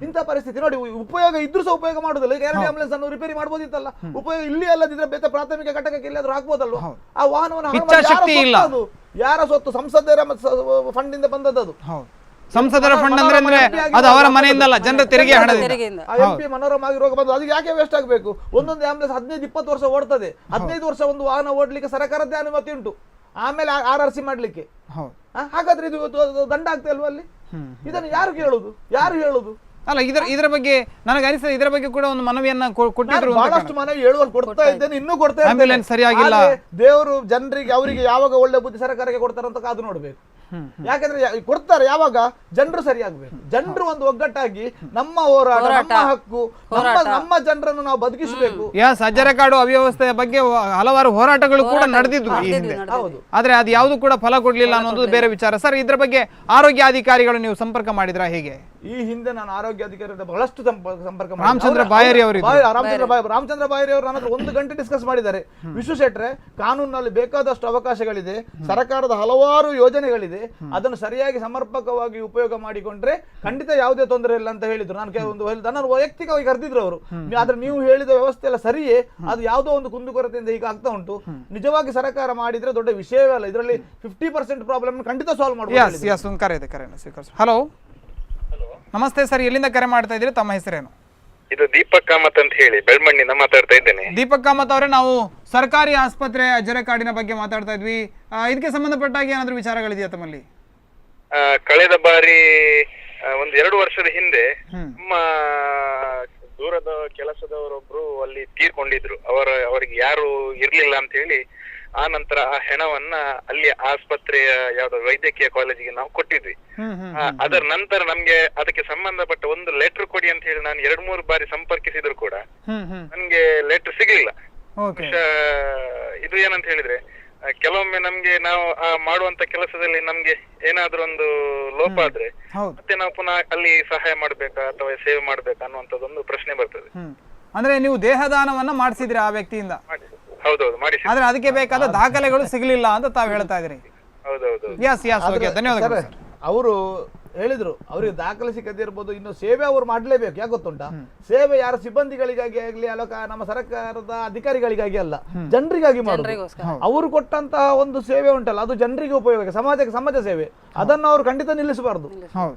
ಇಂಥ ಪರಿಸ್ಥಿತಿ ನೋಡಿ. ಉಪಯೋಗ ಇದ್ರೂ ಸಹ ಉಪಯೋಗ ಮಾಡುದಿಲ್ಲ. ಈಗ 2 ಆಂಬ್ಯುಲೆನ್ಸ್ ಅನ್ನು ರಿಪೇರಿ ಮಾಡಬಹುದಿತ್ತಲ್ಲ. ಉಪಯೋಗ ಇಲ್ಲಿ ಅಲ್ಲದಿದ್ರೆ ಬೇರೆ ಪ್ರಾಥಮಿಕ ಘಟಕಕ್ಕೆ ಎಲ್ಲಾದ್ರೂ ಹಾಕ್ಬೋದಲ್ವ? ಆ ವಾಹನವನ್ನು ಯಾರ ಸ್ವತ್ತು? ಸಂಸದರ ಫಂಡ್ ಇಂದ ಬಂದದ್ದು. ಸಂಸದರ ಫಂಡ್ ಅಂದ್ರೆ ಅದು ಅವರ ಮನೆಯಿಂದಲ್ಲ, ಜನರ ತೆರಿಗೆ ಹಣದಿಂದ. MP ಮನೋರಮ ಆಗಿ ರೋಗ ಬಂದು ಅದಕ್ಕೆ ಯಾಕೆ ವೇಸ್ಟ್ ಆಗಬೇಕು? ಒಂದೊಂದು ಆಂಬ್ಯುಲೆನ್ಸ್ 15-20 ವರ್ಷ ಓಡ್ತದೆ. 15 ವರ್ಷ ಒಂದು ವಾಹನ ಓಡ್ಲಿಕ್ಕೆ ಸರ್ಕಾರದ್ದೇ ಅನುಮತಿ ಉಂಟು. ಆಮೇಲೆ RRC ಮಾಡ್ಲಿಕ್ಕೆ. ಹಾಗಾದ್ರೆ ಇದು ದಂಡ ಆಗ್ತಾ ಇಲ್ವಾ ಅಲ್ಲಿ? ಇದನ್ನು ಯಾರು ಹೇಳುದು? ಅಲ್ಲ ಇದರ ಬಗ್ಗೆ ನನಗೆ ಅನಿಸ್ತದೆ, ಇದರ ಬಗ್ಗೆ ಕೂಡ ಒಂದು ಮನವಿಯನ್ನ ಕೊಟ್ಟಿದ್ರು. ಬಹಳಷ್ಟು ಮನವಿ 7 ವರ್ಷ ಕೊಡ್ತಾ ಇದ್ದೇನೆ, ಇನ್ನೂ ಕೊಡ್ತಾ ಇದ್ದೇನೆ. ಆಂಬ್ಯುಲೆನ್ಸ್ ಸರಿಯಾಗಿಲ್ಲ. ದೇವರು ಜನರಿಗೆ ಅವರಿಗೆ ಯಾವಾಗ ಒಳ್ಳೆ ಬುದ್ಧಿ ಸರ್ಕಾರಕ್ಕೆ ಕೊಡ್ತಾರಂತ ಕಾದು ನೋಡ್ಬೇಕು. ಯಾಕಂದ್ರೆ ಕೊಡ್ತಾರೆ ಯಾವಾಗ ಜನರು ಸರಿಯಾಗಬೇಕು. ಜನರು ಒಂದು ಒಗ್ಗಟ್ಟಾಗಿ ನಮ್ಮ ಹೋರಾಟ, ನಮ್ಮ ಹಕ್ಕು, ನಮ್ಮ ಜನರನ್ನು ನಾವು ಬದುಕಿಸಬೇಕು. ಅಜ್ಜರಕಾಡು ಅವ್ಯವಸ್ಥೆಯ ಬಗ್ಗೆ ಹಲವಾರು ಹೋರಾಟಗಳು ಕೂಡ ನಡೆದಿದ್ವು ಈ ಹಿಂದೆ. ಆದ್ರೆ ಅದು ಯಾವುದು ಕೂಡ ಫಲ ಕೊಡ್ಲಿಲ್ಲ ಅನ್ನೋದು ಬೇರೆ ವಿಚಾರ. ಸರ್, ಇದ್ರ ಬಗ್ಗೆ ಆರೋಗ್ಯ ಅಧಿಕಾರಿಗಳು ನೀವು ಸಂಪರ್ಕ ಮಾಡಿದ್ರಾ ಹೇಗೆ? ಈ ಹಿಂದೆ ನಾನು ಆರೋಗ್ಯ ಅಧಿಕಾರಿಯಿಂದ ಬಹಳಷ್ಟು ಸಂಪರ್ಕ ರಾಮಚಂದ್ರ ಬಾಯರಿ ಅವರು ರಾಮಚಂದ್ರ ಬಾಯರಿ ಅವರು ನನ್ನ ಹತ್ರ 1 ಗಂಟೆ ಡಿಸ್ಕಸ್ ಮಾಡಿದ್ದಾರೆ. ವಿಶ್ವ ಶೆಟ್ರೆ, ಕಾನೂನಿನಲ್ಲಿ ಬೇಕಾದಷ್ಟು ಅವಕಾಶಗಳಿದೆ, ಸರ್ಕಾರದ ಹಲವಾರು ಯೋಜನೆಗಳಿದೆ, ಅದನ್ನು ಸರಿಯಾಗಿ ಸಮರ್ಪಕವಾಗಿ ಉಪಯೋಗ ಮಾಡಿಕೊಂಡ್ರೆ ಖಂಡಿತ ಯಾವುದೇ ತೊಂದರೆ ಇಲ್ಲ ಅಂತ ಹೇಳಿದ್ರು. ನಾನು ವೈಯಕ್ತಿಕವಾಗಿ ಕರೆದಿದ್ರು ಅವರು. ಆದ್ರೆ ನೀವು ಹೇಳಿದ ವ್ಯವಸ್ಥೆ ಎಲ್ಲ ಸರಿಯೇ, ಅದು ಯಾವುದೋ ಒಂದು ಕುಂದುಕೊರತೆಯಿಂದ ಈಗ ಆಗ್ತಾ ಉಂಟು. ನಿಜವಾಗಿ ಸರ್ಕಾರ ಮಾಡಿದ್ರೆ ದೊಡ್ಡ ವಿಷಯವೇ ಅಲ್ಲ. ಇದರಲ್ಲಿ 50% ಪ್ರಾಬ್ಲಮ್ ಖಂಡಿತ ಸಾಲ್ವ್ ಮಾಡಬಹುದು. ಹಲೋ, ನಮಸ್ತೆ ಸರ್, ಎಲ್ಲಿಂದ ಕರೆ ಮಾಡ್ತಾ ಇದ್ದೀರಿ? ತಮ್ಮ ಹೆಸರೇನು? ಇದು ದೀಪಕ್ ಕಾಮತ್ ಅಂತ ಹೇಳಿ ಬೆಳ್ಮಣ್ಣಿಂದ ಮಾತಾಡ್ತಾ ಇದ್ದೇನೆ. ದೀಪಕ್ ಕಾಮತ್ ಅವರೇ, ನಾವು ಸರ್ಕಾರಿ ಆಸ್ಪತ್ರೆ ಅಜ್ಜರಕಾಡಿನ ಬಗ್ಗೆ ಮಾತಾಡ್ತಾ ಇದ್ವಿ. ಇದಕ್ಕೆ ಸಂಬಂಧಪಟ್ಟಾಗಿ ಏನಾದ್ರು ವಿಚಾರಗಳಿದೆಯಾ ತಮ್ಮಲ್ಲಿ? ಕಳೆದ ಬಾರಿ 1-2 ವರ್ಷದ ಹಿಂದೆ ನಮ್ಮ ದೂರದ ಕೆಲಸದವರೊಬ್ರು ಅಲ್ಲಿ ತೀರ್ಕೊಂಡಿದ್ರು. ಅವರಿಗೆ ಯಾರು ಇರ್ಲಿಲ್ಲ ಅಂತ ಹೇಳಿ ಆ ನಂತರ ಆ ಹೆಣವನ್ನ ಅಲ್ಲಿ ಆಸ್ಪತ್ರೆಯ ಯಾವ್ದೋ ವೈದ್ಯಕೀಯ ಕಾಲೇಜಿಗೆ ನಾವು ಕೊಟ್ಟಿದ್ವಿ. ಅದರ ನಂತರ ನಮ್ಗೆ ಅದಕ್ಕೆ ಸಂಬಂಧಪಟ್ಟ ಒಂದು ಲೆಟರ್ ಕೊಡಿ ಅಂತ ಹೇಳಿ ನಾನು 2-3 ಬಾರಿ ಸಂಪರ್ಕಿಸಿದ್ರು ಕೂಡ ನನ್ಗೆ ಲೆಟರ್ ಸಿಗ್ಲಿಲ್ಲ. ಇದು ಏನಂತ ಹೇಳಿದ್ರೆ, ಕೆಲವೊಮ್ಮೆ ನಮ್ಗೆ ನಾವು ಮಾಡುವಂತ ಕೆಲಸದಲ್ಲಿ ನಮ್ಗೆ ಏನಾದ್ರೂ ಒಂದು ಲೋಪ ಆದ್ರೆ ಮತ್ತೆ ನಾವು ಪುನಃ ಅಲ್ಲಿ ಸಹಾಯ ಮಾಡ್ಬೇಕಾ ಅಥವಾ ಸೇವೆ ಮಾಡ್ಬೇಕಾ ಅನ್ನುವಂಥದ್ದೊಂದು ಪ್ರಶ್ನೆ ಬರ್ತದೆ. ಅಂದ್ರೆ ನೀವು ದೇಹದಾನವನ್ನ ಮಾಡಿಸಿದ್ರಿ ಆ ವ್ಯಕ್ತಿಯಿಂದ? ಹೌದೌದು, ಮಾಡಿ. ಆದ್ರೆ ಅದಕ್ಕೆ ಬೇಕಾದ ದಾಖಲೆಗಳು ಸಿಗ್ಲಿಲ್ಲ ಅಂತ ತಾವ್ ಹೇಳ್ತಾ ಇದ್ರಿ. ಹೌದೌದು. ಧನ್ಯವಾದಗಳು. ಅವರು ಹೇಳಿದ್ರು ಅವರಿಗೆ ದಾಖಲೆ ಸಿಕ್ಕದೇ ಇರ್ಬೋದು, ಇನ್ನು ಸೇವೆ ಅವರು ಮಾಡ್ಲೇಬೇಕು. ಯಾಕೆ ಗೊತ್ತುಂಟಾ, ಸೇವೆ ಯಾರ ಸಿಬ್ಬಂದಿಗಳಿಗಾಗಿ ಆಗ್ಲಿ ಅಲ್ಲ, ನಮ್ಮ ಸರ್ಕಾರದ ಅಧಿಕಾರಿಗಳಿಗಾಗಿ ಅಲ್ಲ, ಜನರಿಗಾಗಿ ಮಾಡುದು. ಅವರು ಕೊಟ್ಟಂತಹ ಒಂದು ಸೇವೆ ಉಂಟಲ್ಲ, ಅದು ಜನರಿಗೆ ಉಪಯೋಗ, ಸಮಾಜಕ್ಕೆ ಸಮಾಜ ಸೇವೆ, ಅದನ್ನು ಅವರು ಖಂಡಿತ ನಿಲ್ಲಿಸಬಾರ್ದು.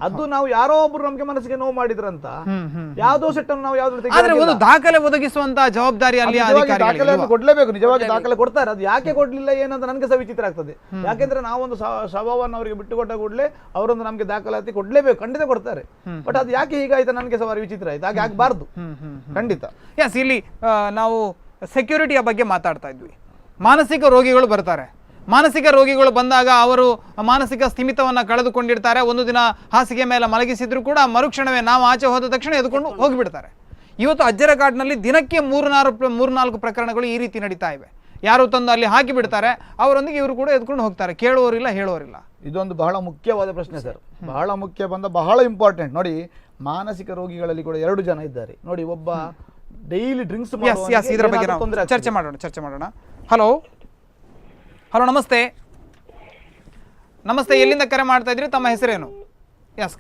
ಅದು ನಾವು ಯಾರೋ ಒಬ್ರು ನಮ್ಗೆ ಮನಸ್ಸಿಗೆ ನೋವು ಮಾಡಿದ್ರಂತ ಯಾವ್ದೋ ಸೆಟ್ ಅನ್ನು ನಾವು ಯಾವ್ದು ದಾಖಲೆ ಒದಗಿಸುವಂತ ಜವಾಬ್ದಾರಿ ಅಲ್ಲಿ ದಾಖಲೆಯನ್ನು ಕೊಡ್ಲೇಬೇಕು. ನಿಜವಾಗಿ ದಾಖಲೆ ಕೊಡ್ತಾರೆ, ಅದು ಯಾಕೆ ಕೊಡ್ಲಿಲ್ಲ ಏನಂತ ನನಗೆ ಸಹ ವಿಚಿತ್ರ ಆಗ್ತದೆ. ಯಾಕೆಂದ್ರೆ ನಾವೊಂದು ಶವವನ್ನು ಅವರಿಗೆ ಬಿಟ್ಟು ಕೊಟ್ಟ ಕೂಡಲೇ ಅವರೊಂದು ನಮ್ಗೆ ದಾಖಲಾತಿ ಕೊಡ್ಲೇಬೇಕು, ಖಂಡಿತ ಕೊಡ್ತಾರೆ. ಬಟ್ ಅದು ಯಾಕೆ ಹೀಗಾಯ್ತು ನನಗೆ ಸವಾರಿ ವಿಚಿತ್ರ ಆಯ್ತು. ಹಾಗೆ ಆಗ್ಬಾರ್ದು ಖಂಡಿತ. ಇಲ್ಲಿ ನಾವು ಸೆಕ್ಯೂರಿಟಿಯ ಬಗ್ಗೆ ಮಾತಾಡ್ತಾ ಇದ್ವಿ. ಮಾನಸಿಕ ರೋಗಿಗಳು ಬರ್ತಾರೆ. ಮಾನಸಿಕ ರೋಗಿಗಳು ಬಂದಾಗ ಅವರು ಮಾನಸಿಕ ಸ್ಥಿಮಿತವನ್ನ ಕಳೆದುಕೊಂಡಿರ್ತಾರೆ. ಒಂದು ದಿನ ಹಾಸಿಗೆ ಮೇಲೆ ಮಲಗಿಸಿದ್ರು ಕೂಡ ಮರುಕ್ಷಣವೇ ನಾವು ಆಚೆ ಹೋದ ತಕ್ಷಣ ಎದ್ಕೊಂಡು ಹೋಗಿಬಿಡ್ತಾರೆ. ಇವತ್ತು ಅಜ್ಜರಕಾಡಿನಲ್ಲಿ ದಿನಕ್ಕೆ 3-4 ಪ್ರಕರಣಗಳು ಈ ರೀತಿ ನಡೀತಾ ಇವೆ. ಯಾರು ತಂದು ಅಲ್ಲಿ ಹಾಕಿ ಬಿಡ್ತಾರೆ, ಅವರೊಂದಿಗೆ ಇವರು ಕೂಡ ಎದ್ಕೊಂಡು ಹೋಗ್ತಾರೆ, ಕೇಳುವವರಿಲ್ಲ ಹೇಳುವವರಿಲ್ಲ. ಇದೊಂದು ಬಹಳ ಮುಖ್ಯವಾದ ಪ್ರಶ್ನೆ ಸರ್, ಬಹಳ ಮುಖ್ಯ ಬಹಳ ಇಂಪಾರ್ಟೆಂಟ್. ನೋಡಿ, ಮಾನಸಿಕ ರೋಗಿಗಳಲ್ಲಿ ಕೂಡ 2 ಜನ ಇದ್ದಾರೆ. ನೋಡಿ, ಒಬ್ಬ ಡೈಲಿ ಡ್ರಿಂಕ್ಸ್ ಇದರ ಬಗ್ಗೆ ನಾವು ಚರ್ಚೆ ಮಾಡೋಣ. ಹಲೋ, ನಮಸ್ತೆ. ಎಲ್ಲಿಂದ ಕರೆ ಮಾಡ್ತಾ ಇದ್ರಿ? ತಮ್ಮ ಹೆಸರೇನು?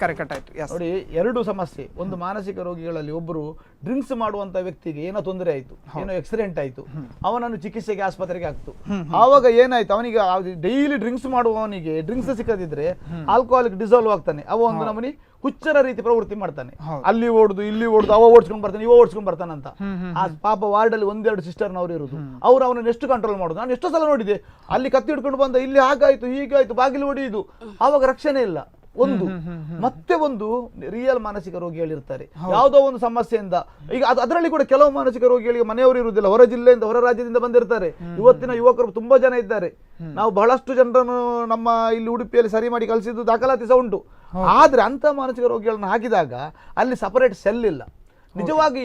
ಕರೆ ಕಟ್ಟಾಯ್ತು. ನೋಡಿ, 2 ಸಮಸ್ಯೆ. ಒಂದು ಮಾನಸಿಕ ರೋಗಿಗಳಲ್ಲಿ ಒಬ್ಬರು ಡ್ರಿಂಕ್ಸ್ ಮಾಡುವಂತ ವ್ಯಕ್ತಿಗೆ ಏನೋ ತೊಂದರೆ ಆಯ್ತು, ಏನೋ ಆಕ್ಸಿಡೆಂಟ್ ಆಯ್ತು, ಅವನನ್ನು ಚಿಕಿತ್ಸೆಗೆ ಆಸ್ಪತ್ರೆಗೆ ಹಾಕ್ತು. ಆವಾಗ ಏನಾಯ್ತು, ಅವನಿಗೆ ಡೈಲಿ ಡ್ರಿಂಕ್ಸ್ ಮಾಡುವವನಿಗೆ ಡ್ರಿಂಕ್ಸ್ ಸಿಕ್ಕದಿದ್ರೆ ಆಲ್ಕೋಹಾಲಿಕ್ ಡಿಸಾಲ್ವ್ ಆಗ್ತಾನೆ. ಅವ ಒಂದು ನಮನಿ ಹುಚ್ಚರ ರೀತಿ ಪ್ರವೃತ್ತಿ ಮಾಡ್ತಾನೆ. ಅಲ್ಲಿ ಓಡುದು, ಇಲ್ಲಿ ಓಡುದು, ಅವ ಓಡಿಸ್ಕೊಂಡ್ ಬರ್ತಾನೆ, ಇವ ಓಡಿಸ್ಕೊಂಡ್ ಬರ್ತಾನಂತ. ಆ ಪಾಪ ವಾರ್ಡ್ ಅಲ್ಲಿ 1-2 ಸಿಸ್ಟರ್ನವರು ಇರುದು. ಅವ್ರು ಅವನನ್ನು ಎಷ್ಟು ಕಂಟ್ರೋಲ್ ಮಾಡುದು. ನಾನು ಎಷ್ಟೋ ಸಲ ನೋಡಿದೆ, ಅಲ್ಲಿ ಕತ್ತಿ ಹಿಡ್ಕೊಂಡು ಬಂದ, ಇಲ್ಲಿ ಹಾಗಾಯ್ತು ಹೀಗಾಯ್ತು, ಬಾಗಿಲು ಹೊಡೆಯುದು, ಆವಾಗ ರಕ್ಷಣೆ ಇಲ್ಲ. ಮತ್ತೆ ಒಂದು ರಿಯಲ್ ಮಾನಸಿಕ ರೋಗಿಗಳಿರ್ತಾರೆ, ಯಾವುದೋ ಒಂದು ಸಮಸ್ಯೆಯಿಂದ. ಈಗ ಅದರಲ್ಲಿ ಕೂಡ ಕೆಲವು ಮಾನಸಿಕ ರೋಗಿಗಳಿಗೆ ಮನೆಯವರು ಇರುವುದಿಲ್ಲ, ಹೊರ ಜಿಲ್ಲೆಯಿಂದ ಹೊರ ರಾಜ್ಯದಿಂದ ಬಂದಿರ್ತಾರೆ. ಇವತ್ತಿನ ಯುವಕರು ತುಂಬಾ ಜನ ಇದ್ದಾರೆ. ನಾವು ಬಹಳಷ್ಟು ಜನರನ್ನು ನಮ್ಮ ಇಲ್ಲಿ ಉಡುಪಿಯಲ್ಲಿ ಸರಿ ಮಾಡಿ ಕಳಿಸಿದ್ದು ದಾಖಲಾತಿ ಸಹ ಉಂಟು. ಆದ್ರೆ ಅಂತ ಮಾನಸಿಕ ರೋಗಿಗಳನ್ನ ಹಾಕಿದಾಗ ಅಲ್ಲಿ ಸಪರೇಟ್ ಸೆಲ್ ಇಲ್ಲ. ನಿಜವಾಗಿ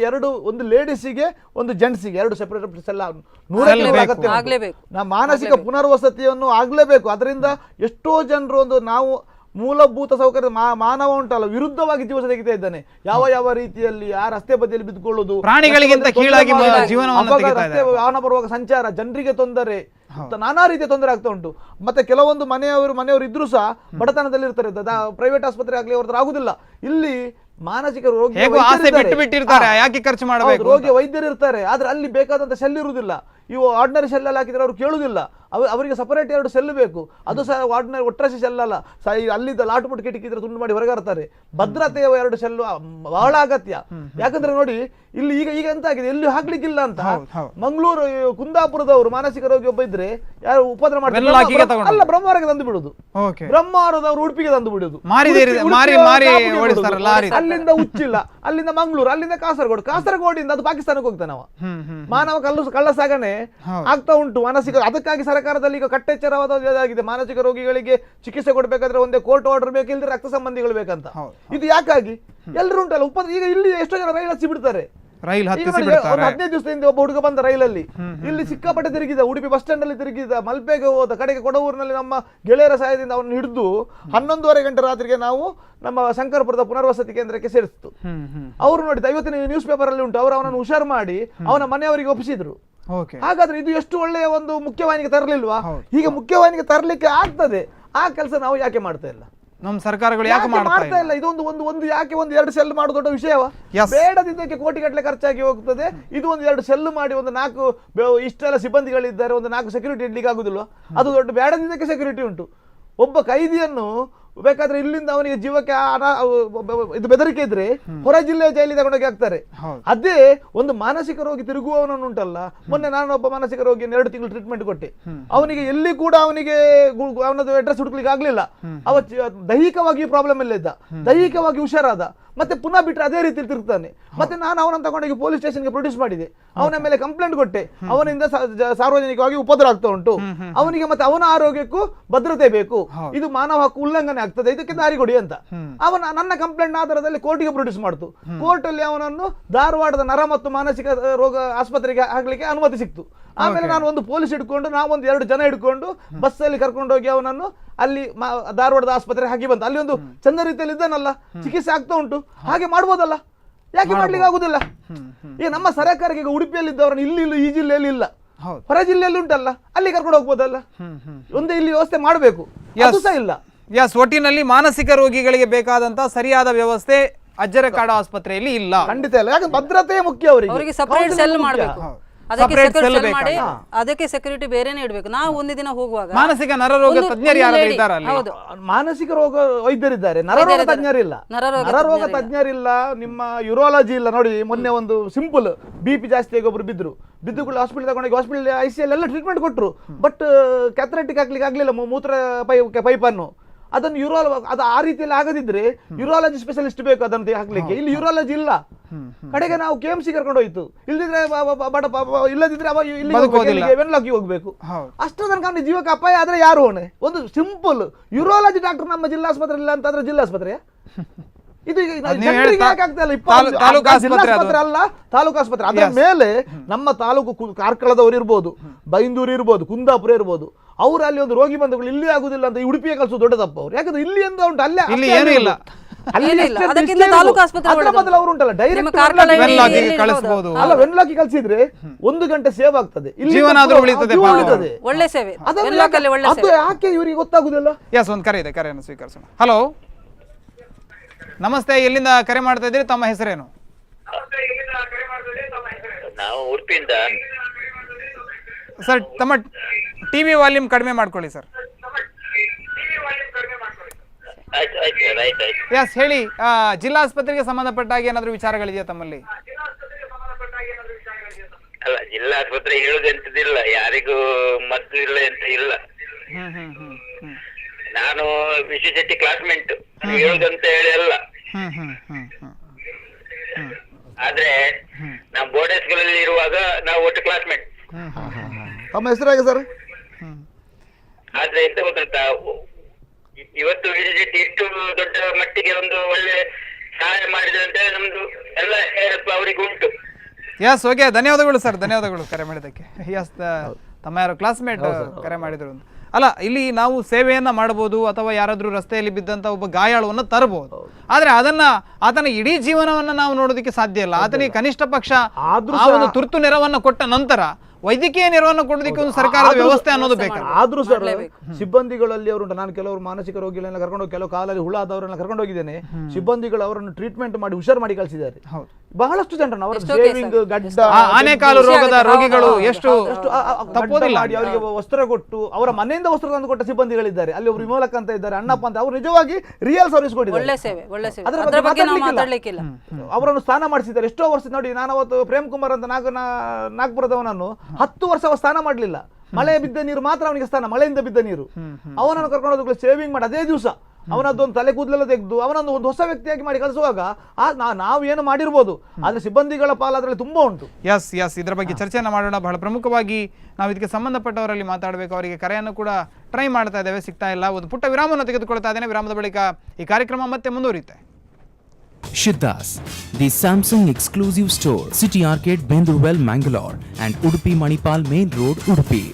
ಒಂದು ಲೇಡೀಸಿಗೆ ಒಂದು ಜೆಂಟ್ಸಿಗೆ 2 ಸೆಪರೇಟ್ ಸೆಲ್ ಅಗತ್ಯ. ಮಾನಸಿಕ ಪುನರ್ವಸತಿಯನ್ನು ಆಗ್ಲೇಬೇಕು. ಅದರಿಂದ ಎಷ್ಟೋ ಜನರು ನಾವು ಮೂಲಭೂತ ಸೌಕರ್ಯ ಮಾನವ ಉಂಟಲ್ಲ ವಿರುದ್ಧವಾಗಿ ಜೀವನ ತೆಗಿತಾ ಇದ್ದಾನೆ. ಯಾವ ರೀತಿಯಲ್ಲಿ ಆ ರಸ್ತೆ ಬದಿಯಲ್ಲಿ ಬಿದ್ದುಕೊಳ್ಳುವುದು, ಪ್ರಾಣಿಗಳಿಗಿಂತ ಕೀಳಾಗಿ ವಾಹನ ಬರುವಾಗ ಸಂಚಾರ, ಜನರಿಗೆ ತೊಂದರೆ, ನಾನಾ ರೀತಿಯ ತೊಂದರೆ ಆಗ್ತಾ ಉಂಟು. ಮತ್ತೆ ಕೆಲವೊಂದು ಮನೆಯವರು ಇದ್ರೂ ಸಹ ಬಡತನದಲ್ಲಿ ಇರ್ತಾರೆ. ಪ್ರೈವೇಟ್ ಆಸ್ಪತ್ರೆ ಆಗ್ಲಿ ಅವ್ರ ಆಗುದಿಲ್ಲ. ಇಲ್ಲಿ ಮಾನಸಿಕ ರೋಗಿ ಖರ್ಚು ಮಾಡಬೇಕು, ರೋಗಿ ವೈದ್ಯರು ಇರ್ತಾರೆ, ಆದ್ರೆ ಅಲ್ಲಿ ಬೇಕಾದಂತ ಸೆಲ್ ಇರುವುದಿಲ್ಲ. ಇವು ಆರ್ಡಿನರಿ ಸೆಲ್ಲಲ್ಲಿ ಹಾಕಿದ್ರೆ ಅವ್ರು ಕೇಳುವುದಿಲ್ಲ. ಅವರಿಗೆ ಸಪರೇಟ್ 2 ಸೆಲ್ ಬೇಕು. ಅದು ಸಹ ಆರ್ಡಿನರಿ ಒಟ್ರಾಸಿ ಸೆಲ್ ಅಲ್ಲ. ಅಲ್ಲಿದ್ದ ಲಾಟು ಮುಟ್ಟು ಕಿಟಕಿದ್ರೆ ತುಂಡು ಮಾಡಿ ಹೊರಗಾರ್ತಾರೆ. ಭದ್ರತೆಯ 2 ಸೆಲ್ಲು ಬಹಳ ಅಗತ್ಯ. ಯಾಕಂದ್ರೆ ನೋಡಿ ಇಲ್ಲಿ ಈಗ ಎಂತ ಆಗಿದೆ, ಎಲ್ಲಿ ಹಾಕ್ಲಿಕ್ಕಿಲ್ಲ ಅಂತ ಮಂಗಳೂರು ಕುಂದಾಪುರದವರು ಮಾನಸಿಕ ರೋಗಿ ಒಬ್ಬ ಇದ್ರೆ ಯಾರು ಉಪದ್ರ ಮಾಡ್ತಾರೆ ಅಲ್ಲ, ಬ್ರಹ್ಮಾವರಕ್ಕೆ ತಂದು ಬಿಡುದು. ಬ್ರಹ್ಮಾವರದವರು ಉಡುಪಿಗೆ ತಂದು ಬಿಡುದು. ಅಲ್ಲಿಂದ ಉಚ್ಚಿಲ್ಲ, ಅಲ್ಲಿಂದ ಮಂಗಳೂರು, ಅಲ್ಲಿಂದ ಕಾಸರಗೋಡಿಂದ ಅದು ಪಾಕಿಸ್ತಾನಕ್ಕೆ ಹೋಗ್ತಾನೆ. ಮಾನವ ಕಳ್ಳ ಸಾಗಣೆ ಆಗ್ತಾ ಉಂಟು ಮಾನಸಿಕ. ಅದಕ್ಕಾಗಿ ಸರ್ಕಾರದಲ್ಲಿ ಈಗ ಕಟ್ಟೆಚ್ಚರವಾಗಿದೆ. ಮಾನಸಿಕ ರೋಗಿಗಳಿಗೆ ಚಿಕಿತ್ಸೆ ಕೊಡ್ಬೇಕಾದ್ರೆ ಒಂದೇ ಕೋರ್ಟ್ ಆರ್ಡರ್ ಬೇಕು, ಇಲ್ಲದ್ರೆ ರಕ್ತ ಸಂಬಂಧಿಗಳು ಬೇಕಂತ. ಇದು ಯಾಕಾಗಿ ಎಲ್ಲರೂ ಉಂಟಲ್ಲ ಈಗ ಇಲ್ಲಿ ಎಷ್ಟೋ ಜನ ರೈಲ್ ಹಚ್ಚಿ ಬಿಡ್ತಾರೆ. 15 ದಿವಸದಿಂದ ಒಬ್ಬ ಹುಡುಗ ಬಂದ ರೈಲಲ್ಲಿ, ಇಲ್ಲಿ ಸಿಕ್ಕಾಪಟ್ಟೆ ತಿರುಗಿದ, ಉಡುಪಿ ಬಸ್ ಸ್ಟ್ಯಾಂಡ್ ಅಲ್ಲಿ ತಿರುಗಿದ, ಮಲ್ಪೆಗೆ ಹೋದ, ಕಡೆಗೆ ಕೊಡವೂರಿನಲ್ಲಿ ನಮ್ಮ ಗೆಳೆಯರ ಸಹಾಯದಿಂದ ಅವನು ಹಿಡಿದು 11:30 ಗಂಟೆ ರಾತ್ರಿಗೆ ನಾವು ನಮ್ಮ ಶಂಕರಪುರದ ಪುನರ್ವಸತಿ ಕೇಂದ್ರಕ್ಕೆ ಸೇರಿಸ್ತು. ಅವರು ನೋಡಿದ ಇವತ್ತಿನ ನ್ಯೂಸ್ ಪೇಪರ್ ಅಲ್ಲಿ ಉಂಟು. ಅವರು ಅವನನ್ನು ಹುಷಾರು ಮಾಡಿ ಅವನ ಮನೆಯವರಿಗೆ ಒಪ್ಪಿಸಿದ್ರು. ಹಾಗಾದ್ರೆ ಇದು ಎಷ್ಟು ಒಳ್ಳೆಯ ಒಂದು ಮುಖ್ಯವಾಹಿನಿಗೆ ತರಲಿಲ್ವಾ? ಹೀಗೆ ಮುಖ್ಯವಾಹಿನಿಗೆ ತರಲಿಕ್ಕೆ ಆಗ್ತದೆ, ಆ ಕೆಲಸ ನಾವು ಯಾಕೆ ಮಾಡ್ತಾ ಇಲ್ಲ? ನಮ್ಮ ಸರ್ಕಾರಗಳು ಯಾಕೆ ಮಾಡ್ತಾ ಇಲ್ಲ? ಇದೊಂದು ಒಂದು ಯಾಕೆ 1-2 ಸೆಲ್ ಮಾಡೋದು ದೊಡ್ಡ ವಿಷಯವ? ಬೇಡದಿದ್ದಕ್ಕೆ ಕೋಟಿಗಟ್ಟಲೆ ಖರ್ಚಾಗಿ ಹೋಗ್ತದೆ. ಇದು 1-2 ಸೆಲ್ ಮಾಡಿ 4 ಇಷ್ಟೆಲ್ಲ ಸಿಬ್ಬಂದಿಗಳಿದ್ದಾರೆ, 4 ಸೆಕ್ಯೂರಿಟಿ ಇಡ್ಲಿಕ್ಕೆ ಆಗುದಿಲ್ವಾ? ಅದು ದೊಡ್ಡ ಬೇಡದಿದ್ದಕ್ಕೆ ಸೆಕ್ಯೂರಿಟಿ ಉಂಟು. ಒಬ್ಬ ಕೈದಿಯನ್ನು ಬೇಕಾದ್ರೆ ಇಲ್ಲಿಂದ ಅವನಿಗೆ ಜೀವಕ್ಕೆ ಇದು ಬೆದರಿಕೆ ಇದ್ರೆ ಹೊರ ಜಿಲ್ಲೆಯ ಜೈಲಿಗೆ ತಗೊಂಡೋಗಿ ಹಾಕ್ತಾರೆ. ಅದೇ ಒಂದು ಮಾನಸಿಕ ರೋಗಿ ತಿರುಗುವವನನ್ನು ಉಂಟಲ್ಲ, ಮೊನ್ನೆ ನಾನು ಒಬ್ಬ ಮಾನಸಿಕ ರೋಗಿಯನ್ನು 2 ತಿಂಗಳು ಟ್ರೀಟ್ಮೆಂಟ್ ಕೊಟ್ಟೆ. ಅವನಿಗೆ ಎಲ್ಲಿ ಕೂಡ ಅವನಿಗೆ ಅವನದು ಅಡ್ರೆಸ್ ಹುಡುಕ್ಲಿಕ್ಕೆ ಆಗ್ಲಿಲ್ಲ. ಅವ ದೈಹಿಕವಾಗಿ ಪ್ರಾಬ್ಲಮ್ ಎಲ್ಲ ಇದ್ದ, ದೈಹಿಕವಾಗಿ ಹುಷಾರಾದ, ಮತ್ತೆ ಪುನಃ ಬಿಟ್ಟರೆ ಅದೇ ರೀತಿ ತಿರುಗ್ತಾನೆ. ಮತ್ತೆ ನಾನು ಅವನನ್ನು ತಗೊಂಡೋಗಿ ಪೊಲೀಸ್ ಸ್ಟೇಷನ್ಗೆ ಪ್ರೊಡ್ಯೂಸ್ ಮಾಡಿದೆ. ಅವನ ಮೇಲೆ ಕಂಪ್ಲೇಂಟ್ ಕೊಟ್ಟೆ. ಅವನಿಂದ ಸಾರ್ವಜನಿಕವಾಗಿ ಉಪದ್ರ ಆಗ್ತಾ ಉಂಟು, ಅವನಿಗೆ ಮತ್ತೆ ಅವನ ಆರೋಗ್ಯಕ್ಕೂ ಭದ್ರತೆ ಬೇಕು, ಇದು ಮಾನವ ಹಕ್ಕು ಉಲ್ಲಂಘನೆ ಆಗ್ತದೆ, ಇದಕ್ಕೆ ದಾರಿ ಕೊಡಿ ಅಂತ ನನ್ನ ಕಂಪ್ಲೇಂಟ್ ಆಧಾರದಲ್ಲಿ ಕೋರ್ಟಿಗೆ ಪ್ರೊಡ್ಯೂಸ್ ಮಾಡ್ತು. ಕೋರ್ಟ್ ಅಲ್ಲಿ ಅವನನ್ನು ಧಾರವಾಡದ ನರ ಮತ್ತು ಮಾನಸಿಕ ರೋಗ ಆಸ್ಪತ್ರೆಗೆ ಹಾಕ್ಲಿಕ್ಕೆ ಅನುಮತಿ ಸಿಕ್ತು. ಆಮೇಲೆ ನಾನು ಒಂದು ಪೊಲೀಸ್ ಹಿಡ್ಕೊಂಡು, ನಾವು 2 ಜನ ಹಿಡ್ಕೊಂಡು ಬಸ್ಸಲ್ಲಿ ಕರ್ಕೊಂಡು ಹೋಗಿ ಅವನನ್ನು ಅಲ್ಲಿ ಧಾರವಾಡದ ಆಸ್ಪತ್ರೆ ಹಾಕಿ ಬಂತು. ಅಲ್ಲಿ ಒಂದು ಚಂದ ರೀತಿಯಲ್ಲಿ ಇದ್ದಾನಲ್ಲ, ಚಿಕಿತ್ಸೆ ಆಗ್ತಾ ಉಂಟು. ಹಾಗೆ ಮಾಡ್ಬೋದಲ್ಲ, ಯಾಕೆ ಮಾಡ್ಲಿಕ್ಕೆ ಆಗುದಿಲ್ಲ? ಈಗ ನಮ್ಮ ಸರ್ಕಾರಕ್ಕೆ ಈಗ ಉಡುಪಿಯಲ್ಲಿ ಇದ್ದವರನ್ನು ಇಲ್ಲಿ ಈ ಜಿಲ್ಲೆಯಲ್ಲಿ ಇಲ್ಲ, ಹೊರ ಜಿಲ್ಲೆಯಲ್ಲಿ ಉಂಟಲ್ಲ, ಅಲ್ಲಿ ಕರ್ಕೊಂಡು ಹೋಗ್ಬೋದಲ್ಲ? ಒಂದೇ ಇಲ್ಲಿ ವ್ಯವಸ್ಥೆ ಮಾಡಬೇಕು, ಅದು ಸಹ ಇಲ್ಲ. ಒಟ್ಟಿನಲ್ಲಿ ಮಾನಸಿಕ ರೋಗಿಗಳಿಗೆ ಬೇಕಾದಂತ ಸರಿಯಾದ ವ್ಯವಸ್ಥೆ ಅಜ್ಜರಕಾಡು ಆಸ್ಪತ್ರೆಯಲ್ಲಿ ಇಲ್ಲ. ಖಂಡಿತ ಇಲ್ಲ, ಯಾಕಂದ್ರೆ ಭದ್ರತೆ ಮುಖ್ಯ. ಅವರಿಗೆ ಸಪರೇಟ್ ಸೆಲ್ ಮಾಡಬೇಕು, ಅದಕ್ಕೆ ಸೆಕ್ಯೂರಿಟಿ ಬೇರೆನೇ ಇಡಬೇಕು. ನಾವು ಒಂದು ದಿನ ಹೋಗುವಾಗ ಮಾನಸಿಕ ನರರೋಗ ತಜ್ಞರು ಯಾರು ಇದ್ದಾರೆ? ಮಾನಸಿಕ ರೋಗ ವೈದ್ಯರಿದ್ದಾರೆ, ನರರೋಗ ತಜ್ಞರಿಲ್ಲ. ನರರೋಗ ತಜ್ಞರಿಲ್ಲ, ನಿಮ್ಮ ಯುರಾಲಜಿ ಇಲ್ಲ. ನೋಡಿ, ಮೊನ್ನೆ ಒಂದು ಸಿಂಪಲ್ BP ಜಾಸ್ತಿ ಆಗಿ ಒಬ್ರು ಬಿದ್ದು ಕೂಡ ಹಾಸ್ಪಿಟಲ್ ತಗೊಂಡೋಗಿ ಹಾಸ್ಪಿಟಲ್ ICL ಎಲ್ಲ ಟ್ರೀಟ್ಮೆಂಟ್ ಕೊಟ್ಟರು. ಬಟ್ ಕ್ಯಾಥರೆಟಿಕ್ ಹಾಕ್ಲಿಕ್ಕೆ ಆಗ್ಲಿಲ್ಲ, ಮೂತ್ರ ಪೈಪನ್ನು. ಅದನ್ನು ಅದು ಆ ರೀತಿಯಲ್ಲಿ ಆಗದಿದ್ರೆ ಯುರಾಲಜಿ ಸ್ಪೆಷಲಿಸ್ಟ್ ಬೇಕು ಅದನ್ನು ಹಾಕ್ಲಿಕ್ಕೆ. ಇಲ್ಲಿ ಯುರಾಲಜಿ ಇಲ್ಲ. ಕಡೆಗೆ ನಾವು KMC ಕರ್ಕೊಂಡು ಹೋಯ್ತು. ಇಲ್ಲದಿದ್ರೆ ಇಲ್ಲದಿದ್ರೆ ವೆನ್ಲಾಕಿ ಹೋಗ್ಬೇಕು. ಅಷ್ಟು ತನಕ ಅವನಿಗೆ ಜೀವಕ್ಕೆ ಅಪಾಯ ಆದ್ರೆ ಯಾರು ಹೊಣೆ? ಒಂದು ಸಿಂಪಲ್ ಯುರಾಲಜಿ ಡಾಕ್ಟರ್ ನಮ್ಮ ಜಿಲ್ಲಾ ಆಸ್ಪತ್ರೆ ಇಲ್ಲ ಅಂತಂದ್ರೆ ಜಿಲ್ಲಾ ಆಸ್ಪತ್ರೆ ಇದು ಆಸ್ಪತ್ರೆ ಅಲ್ಲ, ತಾಲೂಕು ಆಸ್ಪತ್ರೆ. ಅದರ ಮೇಲೆ ನಮ್ಮ ತಾಲೂಕು ಕಾರ್ಕಳದವರು ಇರ್ಬೋದು, ಬೈಂದೂರು ಇರ್ಬೋದು, ಕುಂದಾಪುರ ಇರ್ಬೋದು, ಅವರು ಅಲ್ಲಿ ಒಂದು ರೋಗಿ ಬಂದಗಳು ಇಲ್ಲಿ ಆಗುದಿಲ್ಲ ಅಂತ ಉಡುಪಿಗೆ ಕಳಿಸೋದು ದೊಡ್ಡ ತಪ್ಪು ಅವ್ರು. ಯಾಕಂದ್ರೆ ಇಲ್ಲಿ ಎಂತ ಉಂಟು, ಅಲ್ಲೇ ಏನೂ ಇಲ್ಲ. ವೆನ್ಲಾಕಿ ಕಳಿಸಿದ್ರೆ 1 ಗಂಟೆ ಸೇವ್ ಆಗ್ತದೆ, ಒಳ್ಳೆ ಸೇವೆ. ಯಾಕೆ ಇವರಿಗೆ ಗೊತ್ತಾಗುದಿಲ್ಲ? ಒಂದು ಕರೆ ಇದೆ, ಕರೆಯನ್ನು ಸ್ವೀಕರಿಸೋಣ. ಹಲೋ, ನಮಸ್ತೆ, ಎಲ್ಲಿಂದ ಕರೆ ಮಾಡ್ತಾ ಇದ್ದೀರಿ? ತಮ್ಮ ಹೆಸರೇನು? ನಾವು ಉಡುಪಿಯಿಂದ. ಸರ್, ತಮ್ಮ ಟಿವಿ ವಾಲ್ಯೂಮ್ ಕಡಿಮೆ ಮಾಡ್ಕೊಳ್ಳಿ ಸರ್. ಎಸ್, ಹೇಳಿ. ಜಿಲ್ಲಾ ಆಸ್ಪತ್ರೆಗೆ ಸಂಬಂಧಪಟ್ಟಾಗ ಏನಾದ್ರು ವಿಚಾರಗಳಿದೆಯಾ ತಮ್ಮಲ್ಲಿ? ಅಲ್ಲ, ಜಿಲ್ಲಾ ಆಸ್ಪತ್ರೆ ಹೇಳುದಂತದಿಲ್ಲ, ಯಾರಿಗೂ ಮದ್ದು ಇಲ್ಲ ಅಂತ ಇಲ್ಲ. ನಾನು ವಿಶ್ವಶೆಟ್ಟಿ ಕ್ಲಾಸ್ಮೇಟ್, ಹೇಳುದಂತ ಹೇಳಿ ಅಲ್ಲ. ಆದ್ರೆ ನಾವು ಬೋರ್ಡ್ ಸ್ಕೂಲಲ್ಲಿ ಇರುವಾಗ ನಾವು ಒಟ್ಟು ಕ್ಲಾಸ್ಮೇಟ್. ತಮ್ಮ ಹೆಸರಾಗ ಸರ್? ಆದ್ರೆ ಎಂತ ಗೊತ್ತಾ, ಇವತ್ತು ವಿಶ್ವಶೆಟ್ಟಿ ಇಷ್ಟು ದೊಡ್ಡ ಮಟ್ಟಿಗೆ ಒಂದು ಒಳ್ಳೆ ಸಹಾಯ ಮಾಡಿದೆ ಅಂತ ನಮ್ದು ಎಲ್ಲ ಅವರಿಗೆ ಉಂಟು. ಎಸ್, ಓಕೆ, ಧನ್ಯವಾದಗಳು ಸರ್, ಧನ್ಯವಾದಗಳು ಕರೆ ಮಾಡಿದ್ದಕ್ಕೆ. ಎಸ್, ತಮ್ಮ ಯಾರು ಕ್ಲಾಸ್ಮೇಟ್ ಕರೆ ಮಾಡಿದ್ರು. ಅಲ್ಲ, ಇಲ್ಲಿ ನಾವು ಸೇವೆಯನ್ನ ಮಾಡಬಹುದು ಅಥವಾ ಯಾರಾದ್ರೂ ರಸ್ತೆಯಲ್ಲಿ ಬಿದ್ದಂತ ಒಬ್ಬ ಗಾಯಾಳುವನ್ನು ತರಬಹುದು. ಆದ್ರೆ ಆತನ ಇಡೀ ಜೀವನವನ್ನ ನಾವು ನೋಡೋದಕ್ಕೆ ಸಾಧ್ಯ ಇಲ್ಲ. ಆತನಿಗೆ ಕನಿಷ್ಠ ಪಕ್ಷ ಆ ಒಂದು ತುರ್ತು ನೆರವನ್ನ ಕೊಟ್ಟ ನಂತರ ವೈದ್ಯಕೀಯ ನೆರವನ್ನು ಕೊಡೋದಕ್ಕೆ ಒಂದು ಸರ್ಕಾರದ ವ್ಯವಸ್ಥೆ ಅನ್ನೋದು ಬೇಕು. ಆದ್ರೂ ಸರ್, ಸಿಬ್ಬಂದಿಗಳಲ್ಲಿ ಅವರು, ನಾನು ಕೆಲವರು ಮಾನಸಿಕ ರೋಗಿಗಳನ್ನ ಕರ್ಕೊಂಡು ಹೋಗಿ, ಕೆಲವು ಕಾಲಲ್ಲಿ ಹುಳ ಆದವರನ್ನ ಕರ್ಕೊಂಡು ಹೋಗಿದ್ದೇನೆ. ಸಿಬ್ಬಂದಿಗಳು ಅವರನ್ನು ಟ್ರೀಟ್ಮೆಂಟ್ ಮಾಡಿ ಹುಷಾರು ಮಾಡಿ ಕಳಿಸಿದ್ದಾರೆ. ಬಹಳಷ್ಟು ಜನರನ್ನು ಅವರ ಎಷ್ಟೋ ಶೇವಿಂಗ್ case ಗಡ್ಡ ಆನೆಕಾಲು ರೋಗದ ರೋಗಿಗಳು ಎಷ್ಟು ಎಷ್ಟು ತಪ್ಪೋದಿಲ್ಲ ಮಾಡಿ ಅವರಿಗೆ ವಸ್ತ್ರ ಕೊಟ್ಟು ಅವರ ಮನೆಯಿಂದ ವಸ್ತ್ರ ತಂದು ಕೊಟ್ಟ ಸಿಬ್ಬಂದಿಗಳಿದ್ದಾರೆ. ಅಲ್ಲಿ ಒಬ್ರು ವಿಮಲಕ್ ಅಂತ ಇದ್ದಾರೆ, ಅಣ್ಣಪ್ಪ ಅಂತ, ಅವರು ನಿಜವಾಗಿ ರಿಯಲ್ ಸರ್ವಿಸ್ ಕೊಟ್ಟಿದ್ದಾರೆ. ಒಳ್ಳೆ ಸೇವೆ, ಒಳ್ಳೆ ಸೇವೆ. ಅದ್ರ ಅದ್ರ ಬಗ್ಗೆ ಬಗ್ಗೆ ನಾವು ಮಾತಾಡ್ಲಿಕ್ಕಿಲ್ಲ. ಮಾತಾಡ್ಲಿಕ್ಕಿಲ್ಲ. ಅವರನ್ನು ಸ್ನಾನ ಮಾಡಿಸಿದ್ದಾರೆ ಎಷ್ಟೋ ವರ್ಷ. ನೋಡಿ, ನಾನು ಅವತ್ತು ಪ್ರೇಮ್ ಕುಮಾರ್ ಅಂತ ನಾಗ್ಪುರದವನನ್ನು 10 ವರ್ಷ ಅವ ಸ್ನಾನ ಮಾಡ್ಲಿಲ್ಲ. ಮಳೆ ಬಿದ್ದ ನೀರು ಮಾತ್ರ ಅವನಿಗೆ ಸ್ನಾನ, ಮಳೆಯಿಂದ ಬಿದ್ದ ನೀರು. ಅವನನ್ನು ಕರ್ಕೊಂಡು ಶೇವಿಂಗ್ ಮಾಡಿ ಅದೇ ದಿವಸ ಅವನದ್ದೊಂದು ತಲೆ ಕೂದಲೆಲ್ಲ ತೆಗೆದು ಅವನೊಂದು ಹೊಸ ವ್ಯಕ್ತಿಯಾಗಿ ಮಾಡಿ ಕಳಿಸುವಾಗ ನಾವು ಏನು ಮಾಡಿರ್ಬೋದು, ಆದ್ರೆ ಸಿಬ್ಬಂದಿಗಳ ಪಾಲು ಅದರಲ್ಲಿ ತುಂಬಾ ಉಂಟು. ಎಸ್ ಇದ್ರ ಬಗ್ಗೆ ಚರ್ಚೆಯನ್ನು ಮಾಡೋಣ. ಬಹಳ ಪ್ರಮುಖವಾಗಿ ನಾವು ಇದಕ್ಕೆ ಸಂಬಂಧಪಟ್ಟವರಲ್ಲಿ ಮಾತಾಡಬೇಕು. ಅವರಿಗೆ ಕರೆಯನ್ನು ಕೂಡ ಟ್ರೈ ಮಾಡ್ತಾ ಇದ್ದೇವೆ, ಸಿಗ್ತಾ ಇಲ್ಲ. ಒಂದು ಪುಟ್ಟ ವಿರಾಮವನ್ನು ತೆಗೆದುಕೊಳ್ತಾ ಇದ್ದೇನೆ. ವಿರಾಮದ ಬಳಿಕ ಈ ಕಾರ್ಯಕ್ರಮ ಮತ್ತೆ ಮುಂದುವರಿಯುತ್ತೆ. Shiddas, the Samsung exclusive store, City Arcade, Bendurwell, Mangalore, and Udupi Manipal Main Road, Udupi.